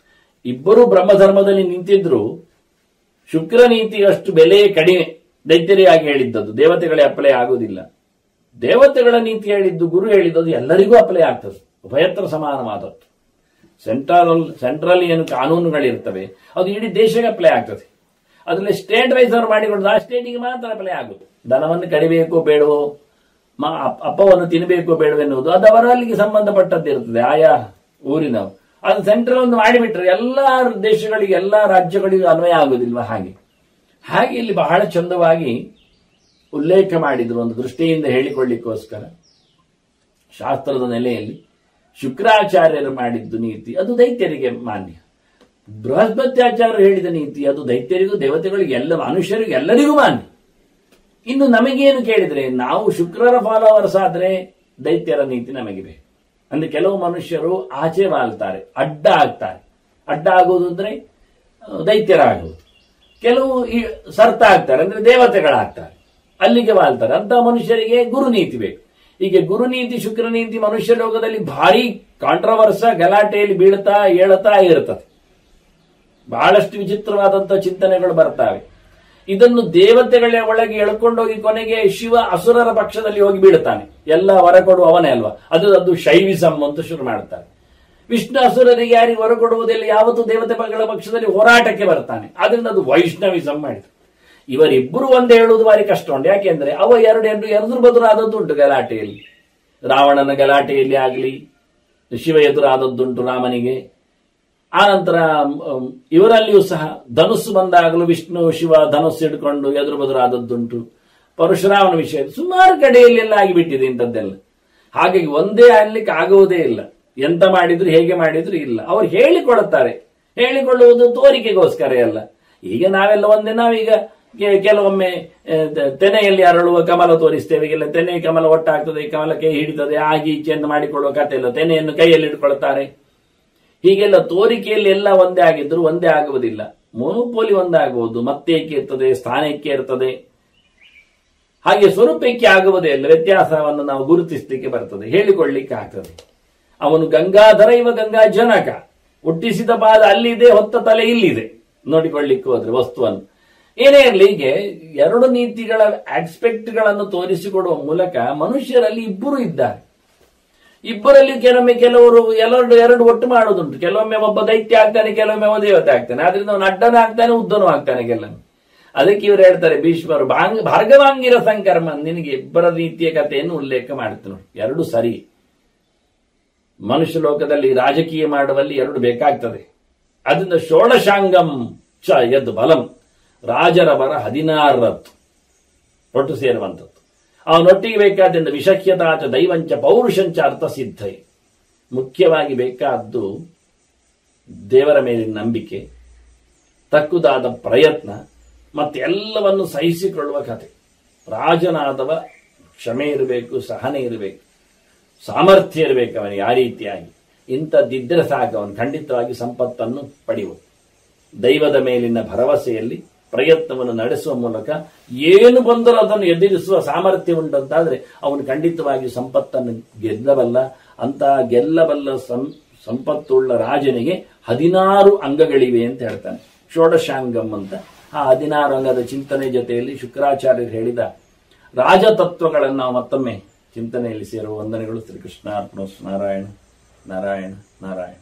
ಇಬ್ಬರು ಬ್ರಹ್ಮಧರ್ಮದಲ್ಲಿ ನಿಂತಿದ್ರು. ಶುಕ್ರ ನೀತಿ ಅಷ್ಟು ಬೆಲೆ ಕಡಿಮೆ ದೈತ್ಯರಿಯಾಗಿ ಹೇಳಿದ್ದದ್ದು, ದೇವತೆಗಳೇ ಅಪ್ಲೈ ಆಗುವುದಿಲ್ಲ. ದೇವತೆಗಳ ನೀತಿ ಹೇಳಿದ್ದು ಗುರು ಹೇಳಿದ್ದು ಎಲ್ಲರಿಗೂ ಅಪ್ಲೈ ಆಗ್ತದೆ, ಉಭಯತ್ರ ಸಮಾನವಾದದ್ದು. ಸೆಂಟ್ರಲ್ ಏನು ಕಾನೂನುಗಳಿರ್ತವೆ ಅದು ಇಡೀ ದೇಶಕ್ಕೆ ಅಪ್ಲೈ ಆಗ್ತದೆ. ಅದರಲ್ಲಿ ಸ್ಟೇಟ್ ವೈಸ್ ಅವರು ಮಾಡಿಕೊಂಡು ಆ ಸ್ಟೇಟಿಗೆ ಮಾತ್ರ ಅಪ್ಲೈ ಆಗುದು. ದನವನ್ನು ಕಡಿಬೇಕೋ ಬೇಡವೋ, ಅಪ್ಪವನ್ನು ತಿನ್ನಬೇಕೋ ಬೇಡವೋ ಎನ್ನುವುದು ಅದು ಅವರಲ್ಲಿಗೆ ಸಂಬಂಧಪಟ್ಟದ್ದಿರ್ತದೆ ಆಯಾ ಊರಿನವರು. ಅದು ಸೆಂಟ್ರಲ್ ಒಂದು ಮಾಡಿಬಿಟ್ರೆ ಎಲ್ಲಾ ದೇಶಗಳಿಗೆ ಎಲ್ಲಾ ರಾಜ್ಯಗಳಿಗೂ ಅನ್ವಯ ಆಗುದಿಲ್ವಾ? ಹಾಗೆ ಇಲ್ಲಿ ಬಹಳ ಚಂದವಾಗಿ ಉಲ್ಲೇಖ ಮಾಡಿದ್ರು. ಒಂದು ದೃಷ್ಟಿಯಿಂದ ಹೇಳಿಕೊಳ್ಳಿಕ್ಕೋಸ್ಕರ ಶಾಸ್ತ್ರದ ನೆಲೆಯಲ್ಲಿ ಶುಕ್ರಾಚಾರ್ಯರು ಮಾಡಿದ್ದು ನೀತಿ ಅದು ದೈತ್ಯರಿಗೆ ಮಾನ್ಯ. ಬೃಹಸ್ಪತ್ಯಾಚಾರ್ಯರು ಹೇಳಿದ ನೀತಿ ಅದು ದೈತ್ಯರಿಗೂ ದೇವತೆಗಳಿಗೂ ಎಲ್ಲ ಮನುಷ್ಯರಿಗೂ ಎಲ್ಲರಿಗೂ ಮಾನ್ಯ. ಇನ್ನು ನಮಗೇನು ಕೇಳಿದ್ರೆ, ನಾವು ಶುಕ್ರರ ಫಾಲೋವರ್ಸ್ ಆದ್ರೆ ದೈತ್ಯರ ನೀತಿ ನಮಗೆ ಬೇಕು. ಅಂದ್ರೆ ಕೆಲವು ಮನುಷ್ಯರು ಆಚೆ ವಾಲ್ತಾರೆ, ಅಡ್ಡ ಆಗ್ತಾರೆ. ಅಡ್ಡ ಆಗೋದು ಅಂದ್ರೆ ದೈತ್ಯರಾಗುವುದು. ಕೆಲವು ಸರ್ತ ಆಗ್ತಾರೆ, ಅಂದ್ರೆ ದೇವತೆಗಳಾಗ್ತಾರೆ, ಅಲ್ಲಿಗೆ ವಾಲ್ತಾರೆ. ಅಂತ ಮನುಷ್ಯರಿಗೆ ಗುರುನೀತಿ ಬೇಕು. ಹೀಗೆ ಗುರುನೀತಿ ಶುಕ್ರನೀತಿ ಮನುಷ್ಯ ಲೋಕದಲ್ಲಿ ಭಾರಿ ಕಾಂಟ್ರವರ್ಸ ಗಲಾಟೆಯಲ್ಲಿ ಬೀಳ್ತಾ ಏಳುತ್ತಾ ಇರ್ತದೆ. ಬಹಳಷ್ಟು ವಿಚಿತ್ರವಾದಂತಹ ಚಿಂತನೆಗಳು ಬರ್ತವೆ. ಇದನ್ನು ದೇವತೆಗಳ ಒಳಗೆ ಎಳ್ಕೊಂಡೋಗಿ ಕೊನೆಗೆ ಶಿವ ಅಸುರರ ಪಕ್ಷದಲ್ಲಿ ಹೋಗಿ ಬೀಳುತ್ತಾನೆ. ಎಲ್ಲ ವರ ಕೊಡುವ ಅವನೇ ಅಲ್ವಾ, ಅದು ಶೈವಿಸಂ ಅಂತ ಶುರು ಮಾಡ್ತಾರೆ. ವಿಷ್ಣು ಅಸುರರಿಗೆ ಯಾರಿಗೆ ವರ ಕೊಡುವುದಿಲ್ಲ, ಯಾವತ್ತೂ ದೇವತೆಗಳ ಪಕ್ಷದಲ್ಲಿ ಹೋರಾಟಕ್ಕೆ ಬರ್ತಾನೆ. ಆದ್ರಿಂದ ಅದು ವೈಷ್ಣವಿಸಂ ಮಾಡಿದ್ರು. ಇವರಿಬ್ಬರು ಒಂದೇ ಹೇಳುವುದು ಭಾರಿ ಕಷ್ಟ ಉಂಟು. ಯಾಕೆಂದ್ರೆ ಅವ ಎದುರು ಬದುರಾದದ್ದುಂಟು ಗಲಾಟೆಯಲ್ಲಿ. ರಾವಣನ ಗಲಾಟೆಯಲ್ಲಿ ಆಗಲಿ ಶಿವ ಎದುರಾದದ್ದುಂಟು ರಾಮನಿಗೆ. ಆನಂತರ ಇವರಲ್ಲಿಯೂ ಸಹ ಧನುಸ್ಸು ಬಂದಾಗಲೂ ವಿಷ್ಣು ಶಿವ ಧನುಸ್ಸು ಹಿಡ್ಕೊಂಡು ಎದುರು ಬದುರಾದದ್ದುಂಟು. ಪರಶುರಾಮನ ವಿಷಯ ಸುಮಾರು ಕಡೆಯಲ್ಲೆಲ್ಲ ಆಗಿಬಿಟ್ಟಿದೆ ಇಂಥದ್ದೆಲ್ಲ. ಹಾಗಾಗಿ ಒಂದೇ ಆಗ್ಲಿಕ್ಕೆ ಆಗುವುದೇ ಇಲ್ಲ. ಎಂತ ಮಾಡಿದ್ರು ಹೇಗೆ ಮಾಡಿದ್ರು ಇಲ್ಲ. ಅವ್ರು ಹೇಳಿಕೊಳ್ಳುತ್ತಾರೆ. ಹೇಳಿಕೊಳ್ಳುವುದು ತೋರಿಕೆಗೋಸ್ಕರ ಅಲ್ಲ. ಈಗ ನಾವೆಲ್ಲ ನಾವೀಗ ಕೆಲವೊಮ್ಮೆ ತೆನೆಯಲ್ಲಿ ಅರಳುವ ಕಮಲ ತೋರಿಸ್ತೇವೆ. ಇಲ್ಲ ತೆನೆ ಕಮಲ ಒಟ್ಟಾಗ್ತದೆ, ಕಮಲ ಕೈ ಹಿಡಿತದೆ, ಆಗಿ ಈಚೆಯನ್ನು ಮಾಡಿಕೊಳ್ಳುವ ಕಥೆ ಇಲ್ಲ. ತೆನೆಯನ್ನು ಕೈಯಲ್ಲಿ ಇಟ್ಕೊಳ್ತಾರೆ. ಹೀಗೆಲ್ಲ ತೋರಿಕೆಯಲ್ಲಿ ಎಲ್ಲ ಒಂದೇ ಆಗಿದ್ರು ಒಂದೇ ಆಗುವುದಿಲ್ಲ. ಮೋನೋಪೋಲಿ ಒಂದಾಗುವುದು, ಮತ್ತೇಕೆ ಇರ್ತದೆ, ಸ್ಥಾನಕ್ಕೆ ಇರ್ತದೆ. ಹಾಗೆ ಸ್ವರೂಪಕ್ಕೆ ಆಗುವುದೇ ಇಲ್ಲ. ವ್ಯತ್ಯಾಸವನ್ನು ನಾವು ಗುರುತಿಸಲಿಕ್ಕೆ ಬರ್ತದೆ, ಹೇಳಿಕೊಳ್ಳಿಕ್ಕೆ ಆಗ್ತದೆ. ಅವನು ಗಂಗಾಧರ, ಇವ ಗಂಗಾ ಜನಕ. ಹುಟ್ಟಿಸಿದ ಪಾದ ಅಲ್ಲಿದೆ, ಹೊತ್ತ ತಲೆ ಇಲ್ಲಿದೆ. ನೋಡಿಕೊಳ್ಳಿಕ್ಕೆ ಹೋದ್ರೆ ವಸ್ತುವನ್ನು ಏನೇ ಇರಲಿ, ಹೀಗೆ ಎರಡು ನೀತಿಗಳ ಆಸ್ಪೆಕ್ಟ್ಗಳನ್ನು ತೋರಿಸಿಕೊಡುವ ಮೂಲಕ ಮನುಷ್ಯರಲ್ಲಿ ಇಬ್ಬರು ಇದ್ದಾರೆ. ಇಬ್ಬರಲ್ಲಿ ಕೆಲವರು ಎರಡು ಒಟ್ಟು ಮಾಡೋದುಂಟು. ಕೆಲವೊಮ್ಮೆ ಒಬ್ಬ ದೈತ್ಯ ಆಗ್ತಾನೆ, ಕೆಲವೊಮ್ಮೆ ಒಬ್ಬ ದೇವತೆ ಆಗ್ತಾನೆ. ಆದ್ರಿಂದ ಅವನು ಅಡ್ಡನೂ ಆಗ್ತಾನೆ, ಉದ್ದನೂ ಆಗ್ತಾನೆ ಕೆಲವೊಮ್ಮೆ. ಅದಕ್ಕೆ ಇವರು ಹೇಳ್ತಾರೆ ಭೀಷ್ಮರು ಭಾರ್ಗವಾಂಗಿರ ಸಂಕರ್ಮ. ನಿನಗೆ ಇಬ್ಬರ ರೀತಿಯ ಕಥೆಯನ್ನು ಉಲ್ಲೇಖ ಮಾಡ್ತಾನೆ. ಎರಡು ಸರಿ. ಮನುಷ್ಯ ಲೋಕದಲ್ಲಿ ರಾಜಕೀಯ ಮಾಡುವಲ್ಲಿ ಎರಡು ಬೇಕಾಗ್ತದೆ. ಅದರಿಂದ ಷೋಡಶಾಂಗಂ ಚ ಯದ್ ಬಲಂ, ರಾಜರ ಬರ 16 ಒಟ್ಟು ಸೇರುವಂಥದ್ದು. ಅವನೊಟ್ಟಿಗೆ ಬೇಕಾದ್ದರಿಂದ ವಿಷಖ್ಯತಾಚ ದೈವಂಚ ಪೌರುಷಂಚ ಅರ್ಥಸಿದ್ಧೈ. ಮುಖ್ಯವಾಗಿ ಬೇಕಾದ್ದು ದೇವರ ಮೇಲಿನ ನಂಬಿಕೆ, ತಕ್ಕುದಾದ ಪ್ರಯತ್ನ ಮತ್ತೆ ಎಲ್ಲವನ್ನು ಸಹಿಸಿಕೊಳ್ಳುವ ಕಥೆ. ರಾಜನಾದವ ಕ್ಷಮೆ ಇರಬೇಕು, ಸಹನೆ ಇರಬೇಕು, ಸಾಮರ್ಥ್ಯ ಇರಬೇಕು ಅವನಿಗೆ. ಆ ರೀತಿಯಾಗಿ ಇಂಥದ್ದಿದ್ದರೆ ಸಾಕು, ಅವನು ಖಂಡಿತವಾಗಿ ಸಂಪತ್ತನ್ನು ಪಡೆಯುವುದು. ದೈವದ ಮೇಲಿನ ಭರವಸೆಯಲ್ಲಿ ಪ್ರಯತ್ನವನ್ನು ನಡೆಸುವ ಮೂಲಕ ಏನು ಬಂದರೂ ಅದನ್ನು ಎದುರಿಸುವ ಸಾಮರ್ಥ್ಯ ಉಂಟಂತಾದ್ರೆ ಅವನು ಖಂಡಿತವಾಗಿ ಸಂಪತ್ತನ್ನು ಗೆಲ್ಲಬಲ್ಲ. ಅಂತಹ ಗೆಲ್ಲಬಲ್ಲ ಸಂಪತ್ತುಳ್ಳ ರಾಜನಿಗೆ 16 ಅಂಗಗಳಿವೆ ಅಂತ ಹೇಳ್ತಾನೆ, ಷೋಡಶಾಂಗಂ ಅಂತ. ಆ 16 ಅಂಗದ ಚಿಂತನೆ ಜೊತೆಯಲ್ಲಿ ಶುಕ್ರಾಚಾರ್ಯರು ಹೇಳಿದ ರಾಜತತ್ವಗಳನ್ನು ನಾವು ಮತ್ತೊಮ್ಮೆ ಚಿಂತನೆಯಲ್ಲಿ ಸೇರುವ ವಂದನೆಗಳು. ಶ್ರೀಕೃಷ್ಣ ಅರ್ಪಣೋಸ್ತು. ನಾರಾಯಣ ನಾರಾಯಣ ನಾರಾಯಣ.